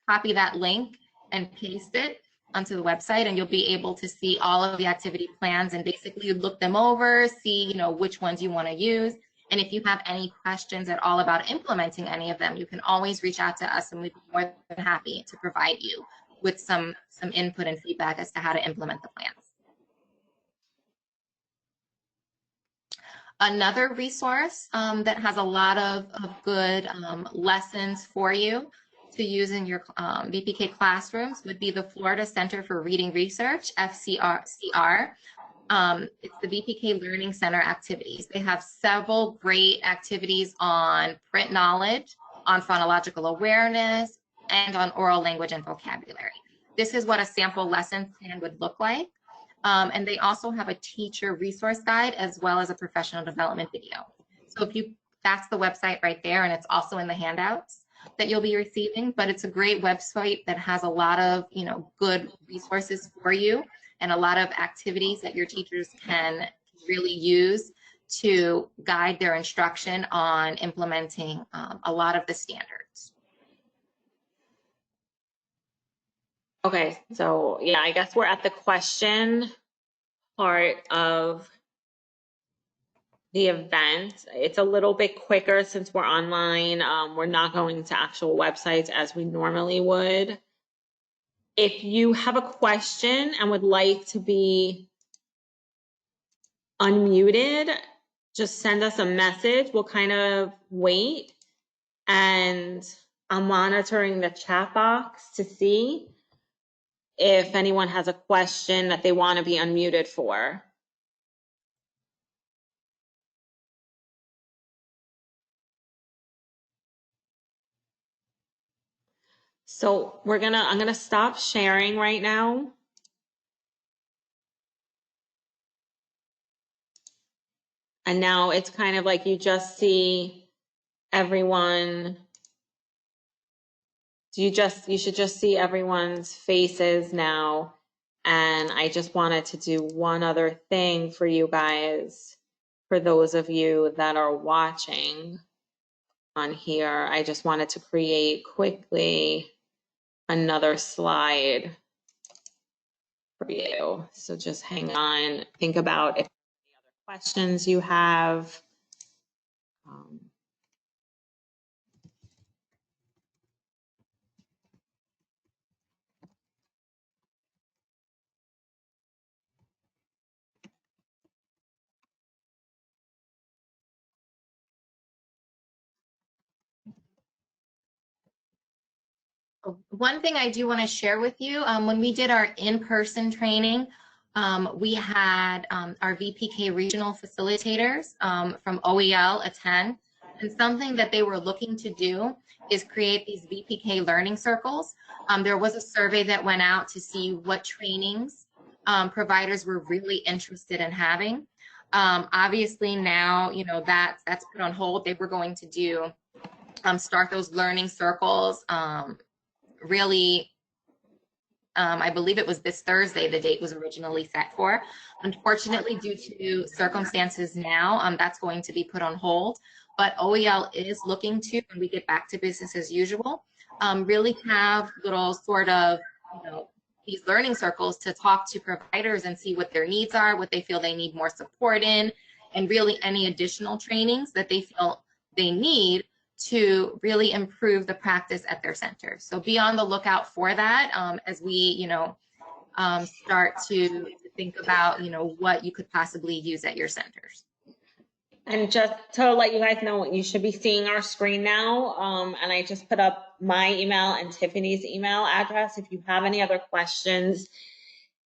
Speaker 2: copy that link and paste it onto the website, and you'll be able to see all of the activity plans and basically look them over, see which ones you want to use. And if you have any questions at all about implementing any of them, you can always reach out to us, and we'd be more than happy to provide you with some input and feedback as to how to implement the plans. Another resource that has a lot of good lessons for you to use in your VPK classrooms would be the Florida Center for Reading Research, FCR. It's the VPK Learning Center activities. They have several great activities on print knowledge, on phonological awareness, and on oral language and vocabulary. This is what a sample lesson plan would look like. And they also have a teacher resource guide as well as a professional development video. So that's the website right there, and it's also in the handouts that you'll be receiving, but it's a great website that has a lot of good resources for you and a lot of activities that your teachers can really use to guide their instruction on implementing a lot of the standards.
Speaker 1: Okay, so yeah, I guess we're at the question part of the event. It's a little bit quicker since we're online. We're not going to actual websites as we normally would. If you have a question and would like to be unmuted, just send us a message. We'll kind of wait, and I'm monitoring the chat box to see if anyone has a question that they want to be unmuted for. So I'm gonna stop sharing right now. And now it's kind of like you just see everyone, you should just see everyone's faces now. And I just wanted to do one other thing for you guys, for those of you that are watching on here. I just wanted to create quickly another slide for you. So just hang on, think about if any other questions you have.
Speaker 2: One thing I do want to share with you, when we did our in-person training, we had our VPK regional facilitators from OEL attend, and something that they were looking to do is create these VPK learning circles. There was a survey that went out to see what trainings providers were really interested in having. Obviously now, you know, that's put on hold. They were going to do start those learning circles. Really, I believe it was this Thursday, the date was originally set for. Unfortunately, due to circumstances now, that's going to be put on hold. But OEL is looking to, when we get back to business as usual, really have little sort of, you know, these learning circles to talk to providers and see what their needs are, what they feel they need more support in, and really any additional trainings that they feel they need to really improve the practice at their center. So be on the lookout for that as we, you know, start to think about, you know, what you could possibly use at your centers.
Speaker 1: And just to let you guys know, you should be seeing our screen now. And I just put up my email and Tiffany's email address. If you have any other questions,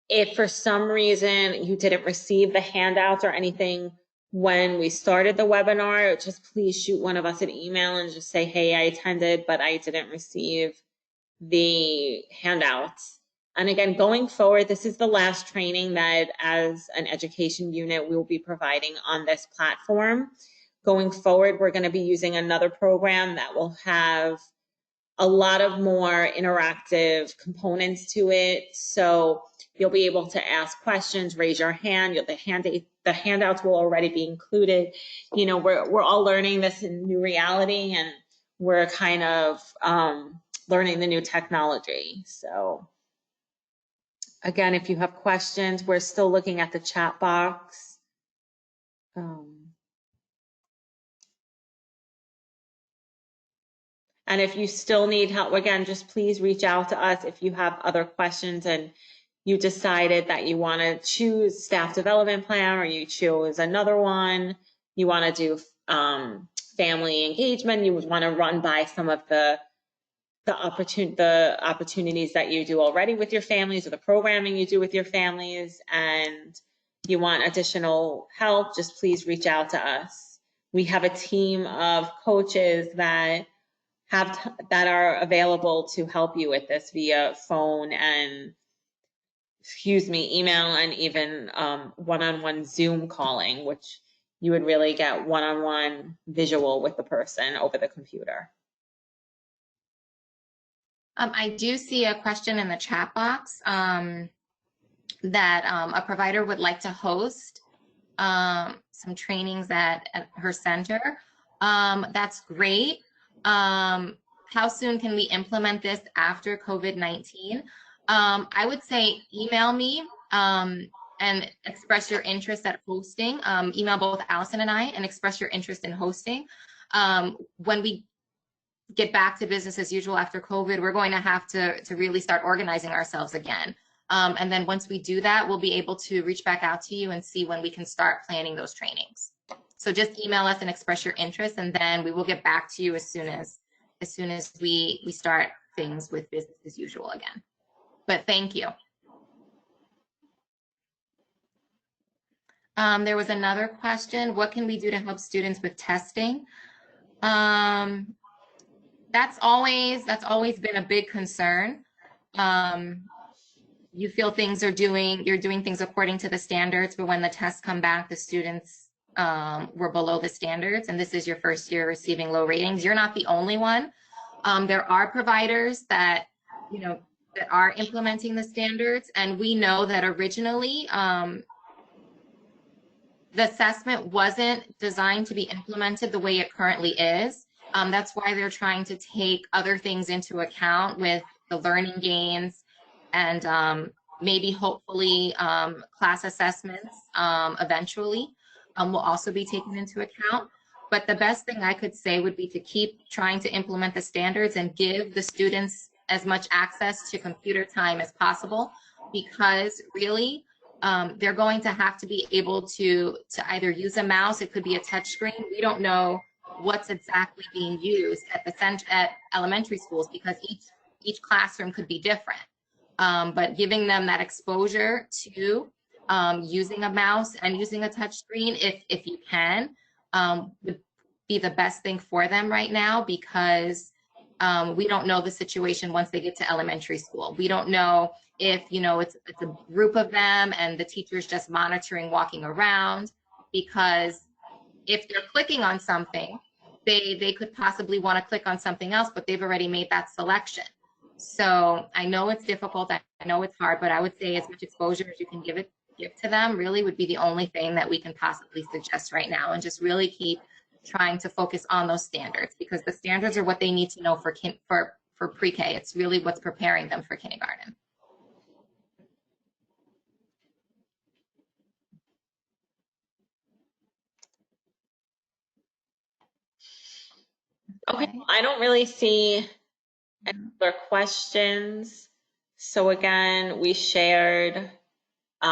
Speaker 1: if for some reason you didn't receive the handouts or anything when we started the webinar, just please shoot one of us an email and just say, hey, I attended, but I didn't receive the handouts. And again, going forward, this is the last training that as an education unit we will be providing on this platform. Going forward, we're going to be using another program that will have a lot of more interactive components to it. So you'll be able to ask questions, raise your hand. The handouts will already be included. You know, we're all learning this in new reality, and we're kind of learning the new technology. So again, if you have questions, we're still looking at the chat box. And if you still need help, again, just please reach out to us if you have other questions and you decided that you want to choose staff development plan, or you chose another one, you want to do family engagement, you would want to run by some of the opportunities that you do already with your families, or the programming you do with your families, and you want additional help, just please reach out to us. We have a team of coaches that are available to help you with this via phone and email, and even one-on-one Zoom calling, which you would really get one-on-one visual with the person over the computer.
Speaker 2: I do see a question in the chat box that a provider would like to host some trainings at her center. That's great. How soon can we implement this after COVID-19? I would say email me and express your interest at hosting. Email both Allison and I and express your interest in hosting. When we get back to business as usual after COVID, we're going to have to really start organizing ourselves again. And then once we do that, we'll be able to reach back out to you and see when we can start planning those trainings. So just email us and express your interest, and then we will get back to you as soon as we start things with business as usual again. But thank you. There was another question. What can we do to help students with testing? that's always been a big concern. You feel you're doing things according to the standards, but when the tests come back, the students were below the standards, and this is your first year receiving low ratings. You're not the only one. There are providers that, that are implementing the standards, and we know that originally the assessment wasn't designed to be implemented the way it currently is. That's why they're trying to take other things into account with the learning gains and maybe hopefully class assessments eventually will also be taken into account. But the best thing I could say would be to keep trying to implement the standards and give the students as much access to computer time as possible, because really they're going to have to be able to either use a mouse, it could be a touch screen. We don't know what's exactly being used at elementary schools, because each classroom could be different. But giving them that exposure to using a mouse and using a touch screen, if you can, would be the best thing for them right now, because we don't know the situation once they get to elementary school. We don't know if, it's a group of them and the teacher's just monitoring walking around, because if they're clicking on something, they could possibly want to click on something else, but they've already made that selection. So I know it's difficult, I know it's hard, but I would say as much exposure as you can give to them really would be the only thing that we can possibly suggest right now, and just really keep trying to focus on those standards, because the standards are what they need to know for pre-K. It's really what's preparing them for kindergarten.
Speaker 1: Okay, I don't really see any other questions. So again, we shared a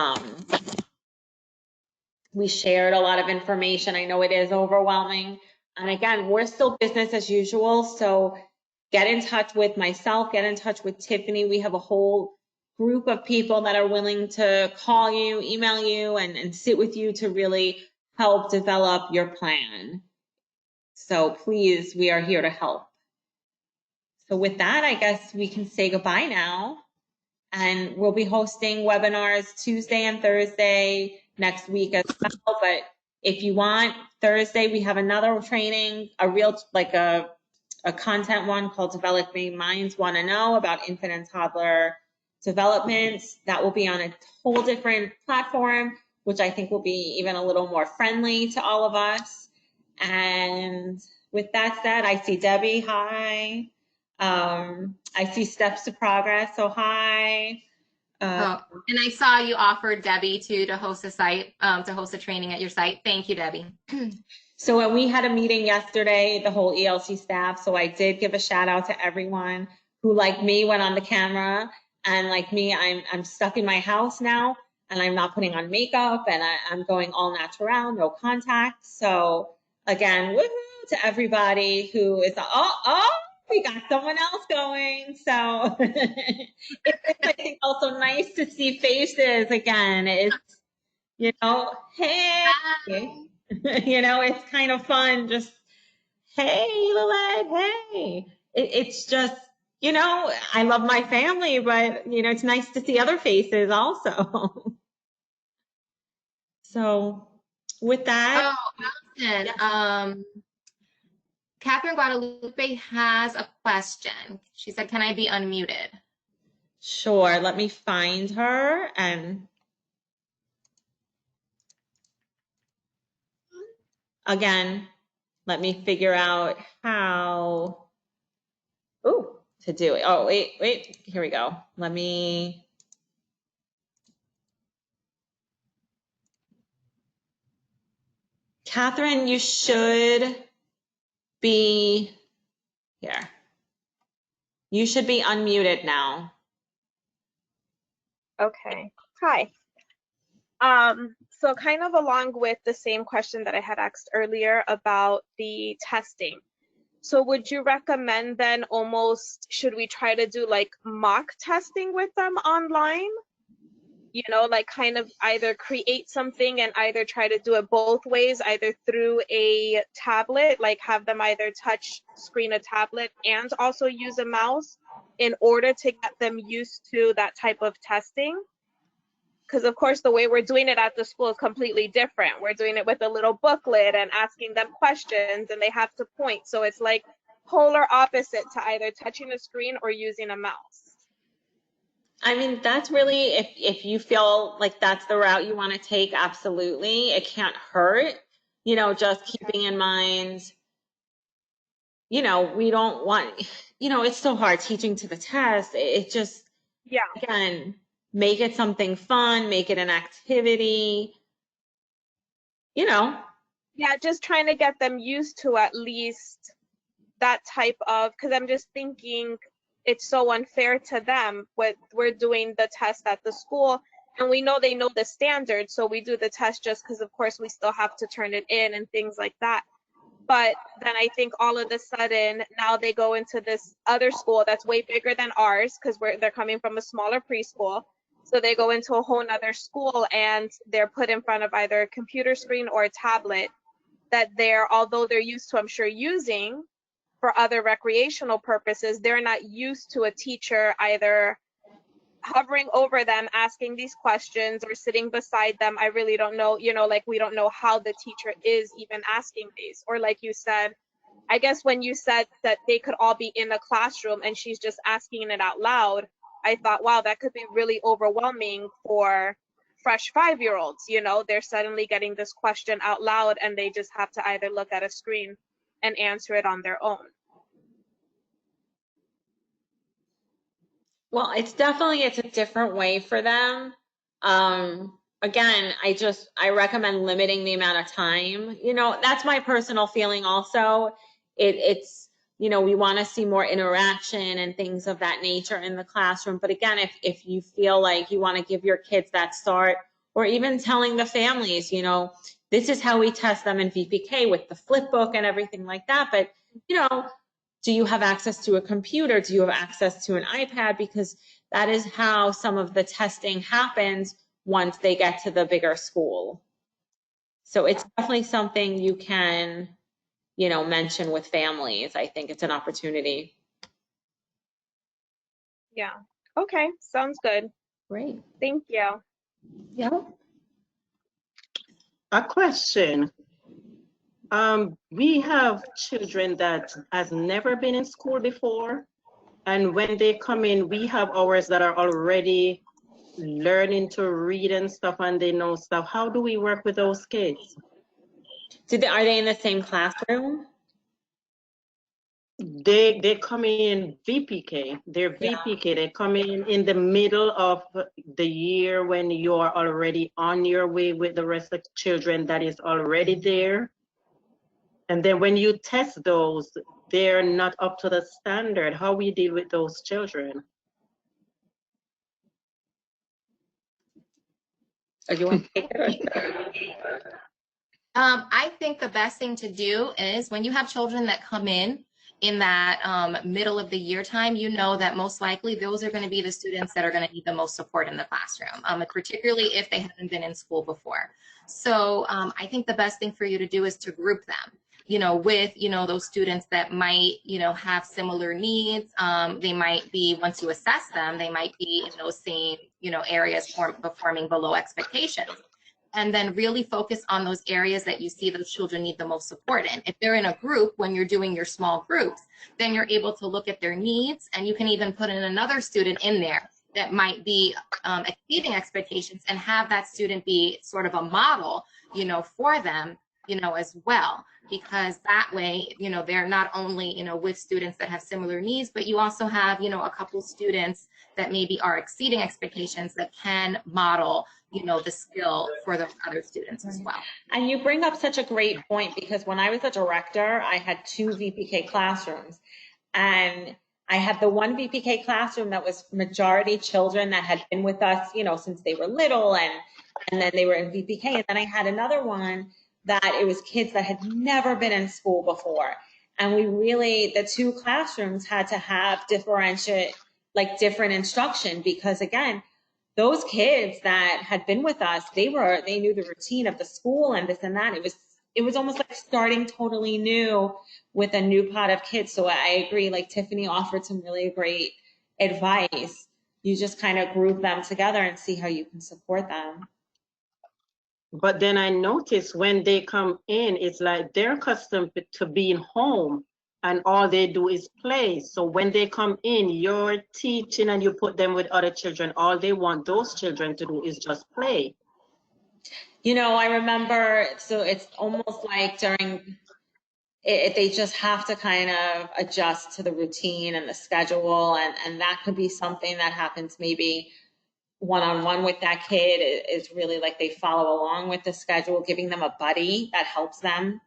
Speaker 1: lot of information. I know it is overwhelming. And again, we're still business as usual. So get in touch with myself, get in touch with Tiffany. We have a whole group of people that are willing to call you, email you, and sit with you to really help develop your plan. So please, we are here to help. So with that, I guess we can say goodbye now. And we'll be hosting webinars Tuesday and Thursday next week as well. But if you want, Thursday, we have another training, a content one called Developing Minds Want to Know, about infant and toddler development. That will be on a whole different platform, which I think will be even a little more friendly to all of us. And with that said, I see Debbie, hi. I see Steps to Progress, so hi.
Speaker 2: And I saw you offered Debbie to host a site, to host a training at your site. Thank you, Debbie.
Speaker 1: So we had a meeting yesterday, the whole ELC staff. So I did give a shout out to everyone who, like me, went on the camera. And like me, I'm stuck in my house now, and I'm not putting on makeup, and I'm going all natural, no contact. So again, woohoo to everybody who is, we got someone else going. So it's, I think, also nice to see faces again. It's, hey, it's kind of fun. Just, hey, Lilette, hey. It's just, I love my family, but, it's nice to see other faces also. So with that.
Speaker 2: Oh, Allison, Catherine Guadalupe has a question. She said, can I be unmuted?
Speaker 1: Sure, let me find her, and again, let me figure out how to do it. Oh, wait, here we go. Catherine, you should be here. You should be unmuted now.
Speaker 3: Okay. Hi. So kind of along with the same question that I had asked earlier about the testing. So would you recommend then should we try to do like mock testing with them online? you know, like kind of either create something and either try to do it both ways, either through a tablet, like have them either touch screen a tablet and also use a mouse in order to get them used to that type of testing. Because of course the way we're doing it at the school is completely different. We're doing it with a little booklet and asking them questions and they have to point. So it's like polar opposite to either touching a screen or using a mouse.
Speaker 1: I mean, that's really, if you feel like that's the route you want to take, absolutely. It can't hurt, you know, just keeping in mind, you know, we don't want, you know, it's so hard teaching to the test. It just,
Speaker 3: Yeah.
Speaker 1: again, make it something fun, make it an activity, you know.
Speaker 3: Yeah, just trying to get them used to at least that type of, because I'm just thinking it's so unfair to them. We're doing the test at the school and we know they know the standard, so we do the test just because of course we still have to turn it in and things like that. But then I think all of a sudden now they go into this other school that's way bigger than ours because they're coming from a smaller preschool. So they go into a whole nother school and they're put in front of either a computer screen or a tablet that although they're used to, I'm sure, using for other recreational purposes, they're not used to a teacher either hovering over them, asking these questions, or sitting beside them. I really don't know, you know, like we don't know how the teacher is even asking these. Or like you said, I guess when you said that they could all be in a classroom and she's just asking it out loud, I thought, wow, that could be really overwhelming for fresh 5-year-olds. You know, they're suddenly getting this question out loud and they just have to either look at a screen and answer it on their own.
Speaker 1: Well, it's a different way for them. Again, I recommend limiting the amount of time. You know, that's my personal feeling also. It's, you know, we want to see more interaction and things of that nature in the classroom. But again, if you feel like you want to give your kids that start, or even telling the families, you know, this is how we test them in VPK with the flip book and everything like that. But, you know, do you have access to a computer? Do you have access to an iPad? Because that is how some of the testing happens once they get to the bigger school. So it's definitely something you can, you know, mention with families. I think it's an opportunity.
Speaker 3: Yeah. Okay. Sounds good.
Speaker 1: Great.
Speaker 3: Thank you.
Speaker 1: Yeah.
Speaker 4: A question. We have children that has never been in school before, and when they come in, we have ours that are already learning to read and stuff, and they know stuff. How do we work with those kids?
Speaker 1: Are they in the same classroom?
Speaker 4: They come in VPK. They're VPK. They come in the middle of the year when you are already on your way with the rest of the children that is already there. And then when you test those, they're not up to the standard. How we deal with those children?
Speaker 1: Or do you want to take it?
Speaker 2: I think the best thing to do is when you have children that come in that middle of the year time, you know that most likely those are going to be the students that are going to need the most support in the classroom, particularly if they haven't been in school before. So I think the best thing for you to do is to group them, you know, with, you know, those students that might, you know, have similar needs. They might be, once you assess them, they might be in those same, you know, areas performing below expectations. And then really focus on those areas that you see those children need the most support in. If they're in a group, when you're doing your small groups, then you're able to look at their needs, and you can even put in another student in there that might be exceeding expectations, and have that student be sort of a model, you know, for them, you know, as well. Because that way, you know, they're not only, you know, with students that have similar needs, but you also have, you know, a couple students that maybe are exceeding expectations that can model, you know, the skill for those other students as well.
Speaker 1: And you bring up such a great point, because when I was a director, I had 2 VPK classrooms, and I had the one VPK classroom that was majority children that had been with us, you know, since they were little, and then they were in VPK. And then I had another one that it was kids that had never been in school before. And we really, the 2 classrooms had to have different instruction, because again, those kids that had been with us, they knew the routine of the school and this and that. It was almost like starting totally new with a new pot of kids. So I agree, like Tiffany offered some really great advice. You just kind of group them together and see how you can support them.
Speaker 4: But then I notice when they come in, it's like they're accustomed to being home and all they do is play. So when they come in, you're teaching and you put them with other children. All they want those children to do is just play.
Speaker 1: You know, I remember, so it's almost like during it, they just have to kind of adjust to the routine and the schedule. And that could be something that happens maybe one-on-one with that kid. Is really like they follow along with the schedule, giving them a buddy that helps them.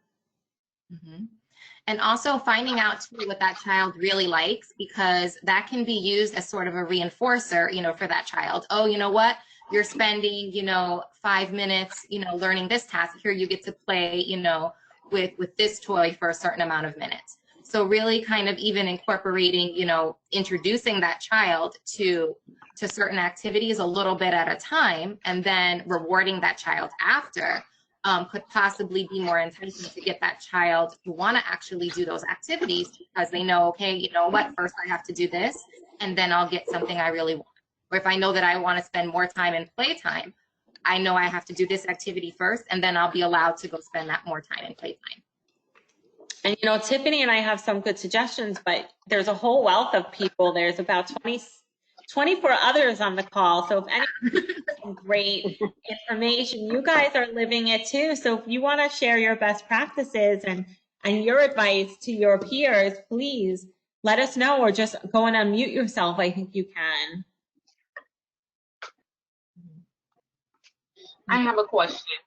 Speaker 2: Mm-hmm. And also finding out too what that child really likes, because that can be used as sort of a reinforcer, you know, for that child. Oh, you know what? You're spending, you know, 5 minutes, you know, learning this task. Here you get to play, you know, with this toy for a certain amount of minutes. So really kind of even incorporating, you know, introducing that child to certain activities a little bit at a time, and then rewarding that child after could possibly be more enticing to get that child to want to actually do those activities, because they know, okay, you know what, first I have to do this, and then I'll get something I really want. Or if I know that I want to spend more time in playtime, I know I have to do this activity first, and then I'll be allowed to go spend that more time in playtime.
Speaker 1: And, you know, Tiffany and I have some good suggestions, but there's a whole wealth of people. There's about 24 others on the call. So if anyone has some great information, you guys are living it too. So if you want to share your best practices and your advice to your peers, please let us know, or just go and unmute yourself. I think you can.
Speaker 5: I have a question.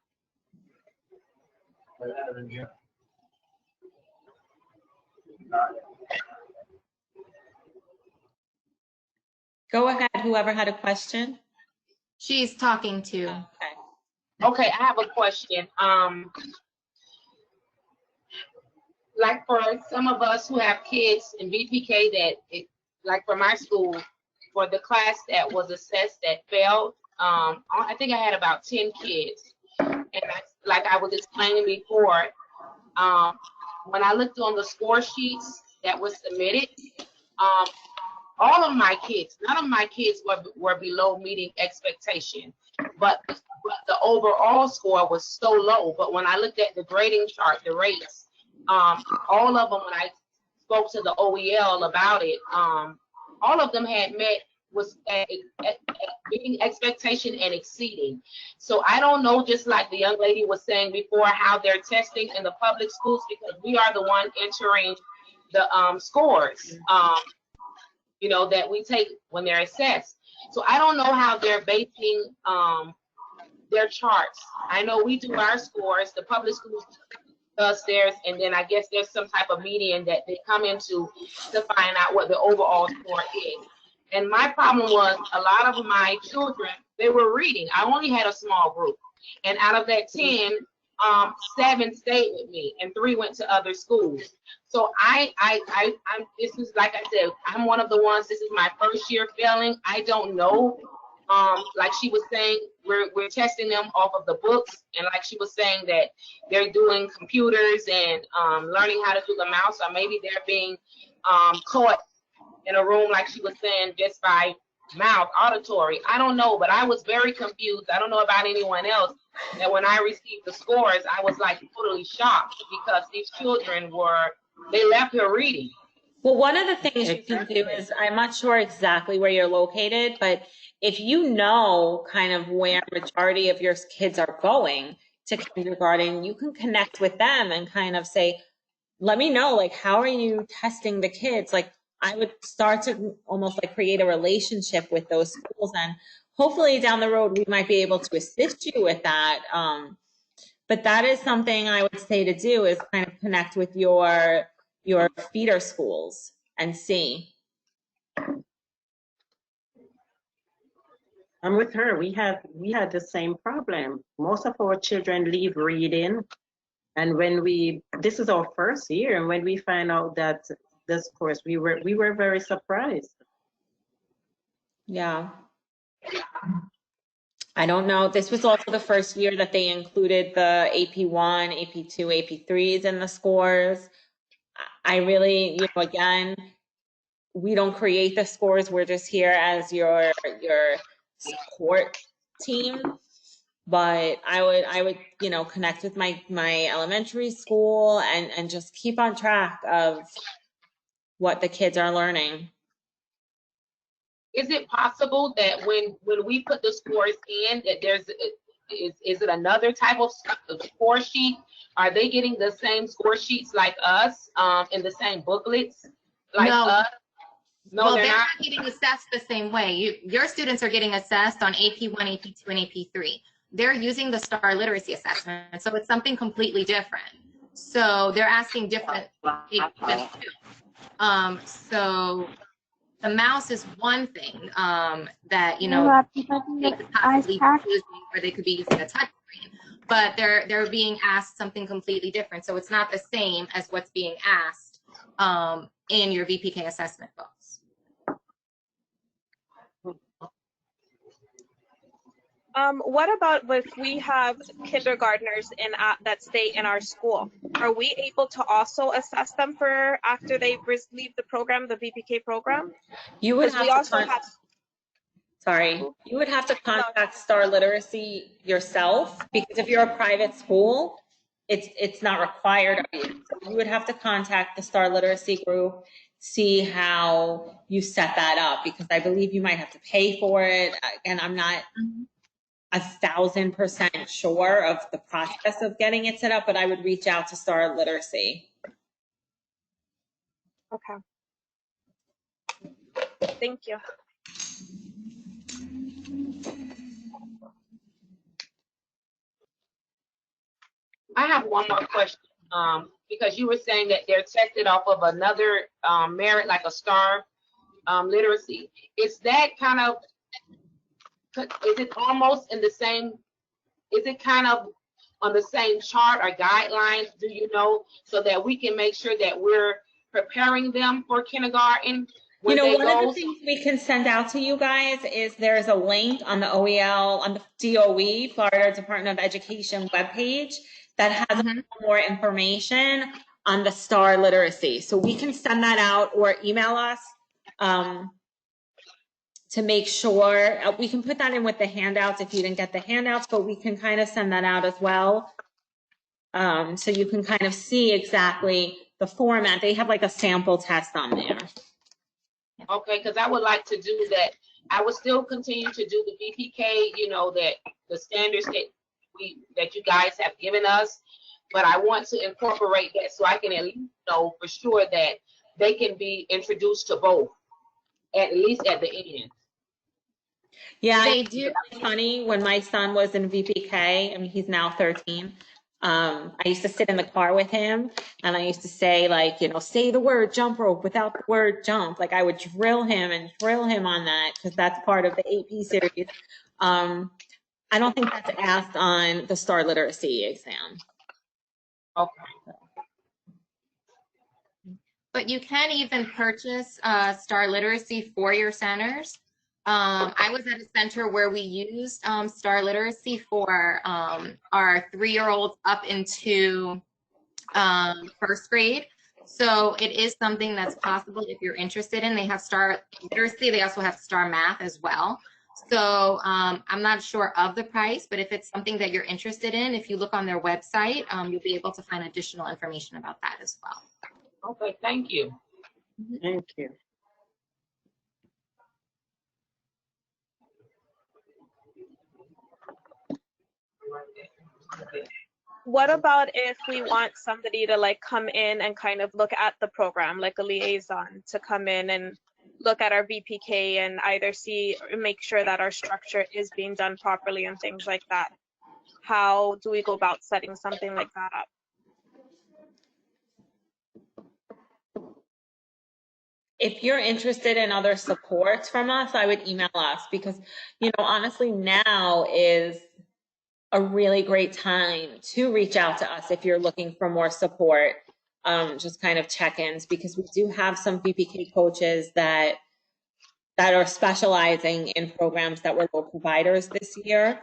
Speaker 1: Go ahead, whoever had a question.
Speaker 2: She's talking to.
Speaker 5: Okay, I have a question. Like for some of us who have kids in VPK like for my school, for the class that was assessed that failed, I think I had about 10 kids. And like I was explaining before, when I looked on the score sheets that was submitted, all of my kids, none of my kids were below meeting expectation, but the overall score was so low. But when I looked at the grading chart, the rates, all of them, when I spoke to the OEL about it, all of them had met, was at meeting expectation and exceeding. So I don't know, just like the young lady was saying before, how they're testing in the public schools, because we are the one entering the scores, you know, that we take when they're assessed. So I don't know how they're basing their charts. I know we do our scores, the public schools does theirs, and then I guess there's some type of median that they come into to find out what the overall score is. And my problem was, a lot of my children, they were reading. I only had a small group, and out of that 10, 7 stayed with me and 3 went to other schools. So I'm this is, like I said, I'm one of the ones, this is my first year failing. I don't know. Like she was saying, we're testing them off of the books, and like she was saying that they're doing computers and learning how to do the mouse, or maybe they're being caught in a room, like she was saying, just by mouth, auditory. I don't know, but I was very confused. I don't know about anyone else, that when I received the scores, I was like totally shocked, because these children they left here reading.
Speaker 1: Well, one of the things you can do is, I'm not sure exactly where you're located, but if you know kind of where majority of your kids are going to kindergarten, you can connect with them and kind of say, let me know, like, how are you testing the kids? Like, I would start to almost like create a relationship with those schools, and hopefully down the road, we might be able to assist you with that. But that is something I would say to do, is kind of connect with your feeder schools and see.
Speaker 4: I'm with her. We had the same problem. Most of our children leave reading, and when this is our first year, and when we find out that this course, we were very surprised.
Speaker 1: Yeah. I don't know. This was also the first year that they included the AP1, AP2, AP3s in the scores. I really, again, we don't create the scores. We're just here as your support team. But I would, connect with my elementary school and just keep on track of what the kids are learning.
Speaker 5: Is it possible that when we put the scores in, that is it another type of score sheet? Are they getting the same score sheets like us, in the same booklets like
Speaker 2: No.
Speaker 5: us? No,
Speaker 2: Well,
Speaker 5: they're not.
Speaker 2: getting assessed the same way. Your students are getting assessed on AP1, AP2, and AP3. They're using the STAR literacy assessment, so it's something completely different. So they're asking different questions too. So the mouse is one thing that they could possibly be using, or they could be using a touch screen. But they're being asked something completely different. So it's not the same as what's being asked in your VPK assessment books.
Speaker 3: What about if we have kindergartners that stay in our school? Are we able to also assess them for after they leave the program, the VPK program?
Speaker 1: You would have you would have to
Speaker 3: No.
Speaker 1: contact STAR Literacy yourself, because if you're a private school, it's not required of you. So you would have to contact the STAR Literacy group, see how you set that up, because I believe you might have to pay for it. And I'm not 1,000% sure of the process of getting it set up, but I would reach out to STAR Literacy.
Speaker 3: Okay. Thank you.
Speaker 5: I have one more question, because you were saying that they're tested off of another merit, like a STAR literacy. Is that kind of, is it almost in the same, is it kind of on the same chart or guidelines, do you know, so that we can make sure that we're preparing them for kindergarten?
Speaker 1: One of the things we can send out to you guys is there's a link on the OEL, on the DOE, Florida Department of Education webpage, that has more information on the STAR literacy. So we can send that out or email us to make sure. We can put that in with the handouts if you didn't get the handouts, but we can kind of send that out as well. So you can kind of see exactly the format. They have like a sample test on there.
Speaker 5: Okay, because I would like to do that. I would still continue to do the VPK, that the standards that you guys have given us, but I want to incorporate that so I can at least know for sure that they can be introduced to both, at least at the end.
Speaker 1: Yeah, they do. It's funny, when my son was in VPK, I mean, he's now 13. I used to sit in the car with him and I used to say, like, say the word jump rope without the word jump. Like, I would drill him on that, because that's part of the AP series. I don't think that's asked on the STAR literacy exam.
Speaker 5: Okay.
Speaker 2: But you can even purchase STAR literacy for your centers. I was at a center where we used STAR literacy for our 3-year-olds up into first grade. So it is something that's possible if you're interested in. They have STAR literacy. They also have STAR math as well. So I'm not sure of the price, but if it's something that you're interested in, if you look on their website, you'll be able to find additional information about that as well.
Speaker 5: Okay, thank you.
Speaker 4: Thank you.
Speaker 3: What about if we want somebody to like come in and kind of look at the program, like a liaison to come in and look at our VPK and either see or make sure that our structure is being done properly and things like that? How do we go about setting something like that up?
Speaker 1: If you're interested in other supports from us, I would email us, because, honestly, now is a really great time to reach out to us if you're looking for more support, just kind of check-ins, because we do have some VPK coaches that that are specializing in programs that were low providers this year.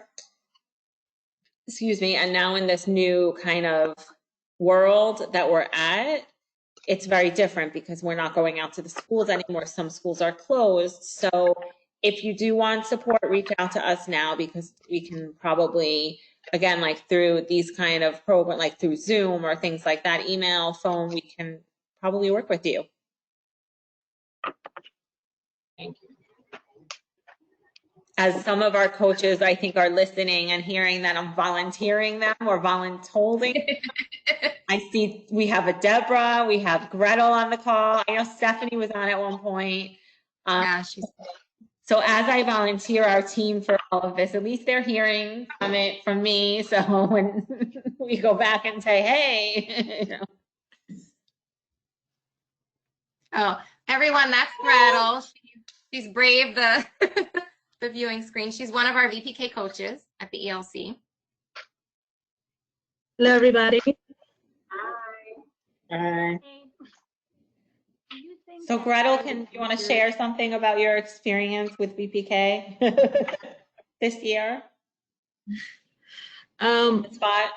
Speaker 1: Excuse me. And now in this new kind of world that we're at, it's very different because we're not going out to the schools anymore. Some schools are closed. So if you do want support, reach out to us now, because we can probably, again, like through these kind of programs, like through Zoom or things like that, email, phone, we can probably work with you.
Speaker 5: Thank you.
Speaker 1: As some of our coaches, I think, are listening and hearing that I'm volunteering them or voluntolding. I see we have a Deborah, we have Gretel on the call. I know Stephanie was on at one point.
Speaker 2: Yeah, she's
Speaker 1: So as I volunteer our team for all of this, at least they're hearing from it from me. So when we go back and say, hey, you know.
Speaker 2: Oh, everyone, that's Gretel. She's braved the the viewing screen. She's one of our VPK coaches at the ELC.
Speaker 6: Hello, everybody.
Speaker 1: So Gretel, you want to share something about your experience with VPK this year? Spot.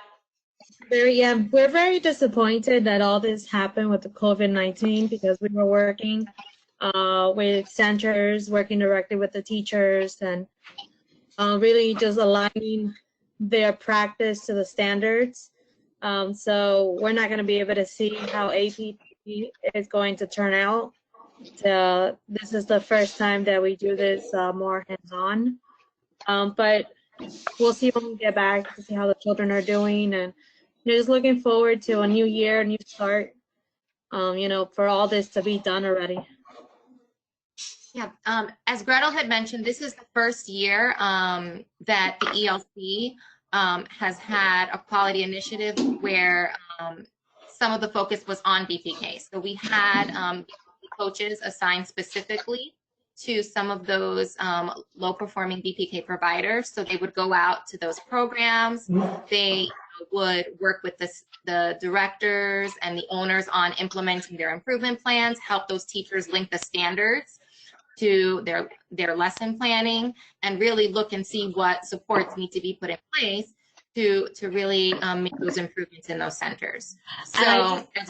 Speaker 6: We're very disappointed that all this happened with the COVID-19, because we were working with centers, working directly with the teachers, and really just aligning their practice to the standards. So we're not going to be able to see how APP is going to turn out. This is the first time that we do this more hands-on, but we'll see when we get back to see how the children are doing, and just looking forward to a new year, a new start, for all this to be done already.
Speaker 2: Yeah, as Gretel had mentioned, this is the first year that the ELC has had a quality initiative where some of the focus was on VPK. So we had coaches assigned specifically to some of those low-performing VPK providers. So they would go out to those programs. They would work with the directors and the owners on implementing their improvement plans, help those teachers link the standards to their lesson planning, and really look and see what supports need to be put in place to really make those improvements in those centers. So as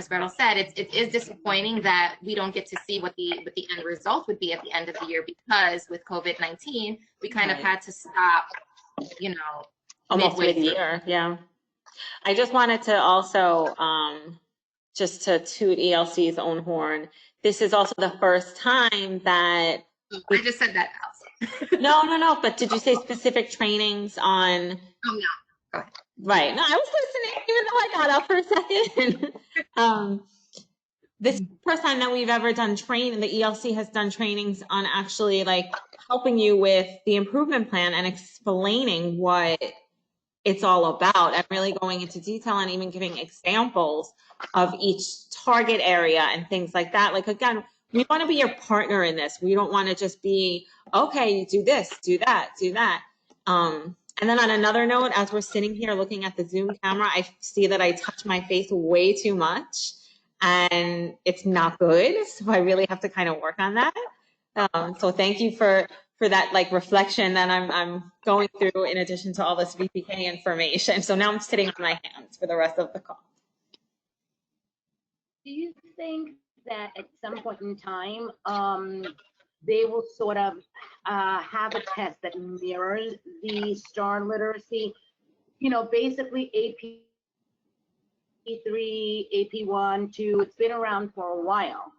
Speaker 2: Gretel said, it is disappointing that we don't get to see what the end result would be at the end of the year, because with COVID-19, we kind of had to stop,
Speaker 1: Almost mid-year. Yeah. I just wanted to also, just to toot ELC's own horn, this is also the first time that...
Speaker 2: I just said that also.
Speaker 1: No, but did you say specific trainings on...
Speaker 2: Oh, no. Go ahead.
Speaker 1: Right. No, I was listening, even though I got up for a second. This is the first time that we've ever done training. The ELC has done trainings on actually like helping you with the improvement plan and explaining what it's all about, and really going into detail and even giving examples of each target area and things like that. Like, again, we want to be your partner in this. We don't want to just be, okay, you do this, do that, do that. And then on another note, as we're sitting here looking at the Zoom camera, I see that I touch my face way too much, and it's not good. So I really have to kind of work on that. So thank you for that like reflection that I'm going through, in addition to all this VPK information. So now I'm sitting on my hands for the rest of the call.
Speaker 7: Do you think that at some point in time, they will sort of have a test that mirrors the STAR literacy? Basically AP3, AP1, 2, it's been around for a while.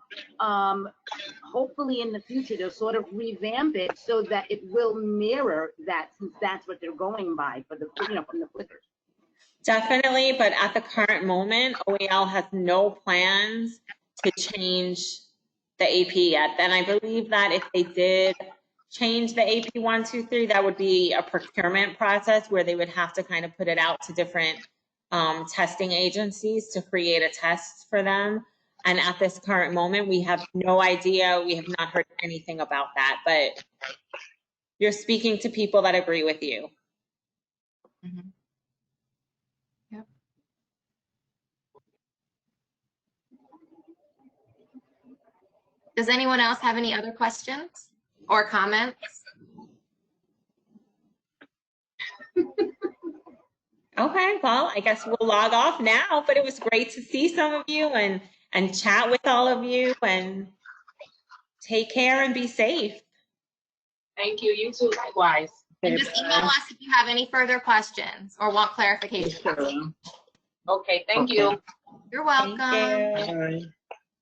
Speaker 7: Hopefully in the future, they'll sort of revamp it so that it will mirror that, since that's what they're going by for the, from the flickers.
Speaker 1: Definitely, but at the current moment, OEL has no plans to change the AP yet. And I believe that if they did change the AP 1, 2, 3, that would be a procurement process where they would have to kind of put it out to different testing agencies to create a test for them. And at this current moment, we have no idea. We have not heard anything about that, but you're speaking to people that agree with you.
Speaker 2: Mm-hmm. Yep. Does anyone else have any other questions or comments?
Speaker 1: Okay, well, I guess we'll log off now, but it was great to see some of you and chat with all of you, and take care and be safe.
Speaker 5: Thank you. You too, likewise.
Speaker 2: And just email us if you have any further questions or want clarification.
Speaker 5: Okay, thank you.
Speaker 2: You're
Speaker 1: Thank
Speaker 2: welcome.
Speaker 1: you.
Speaker 4: Bye.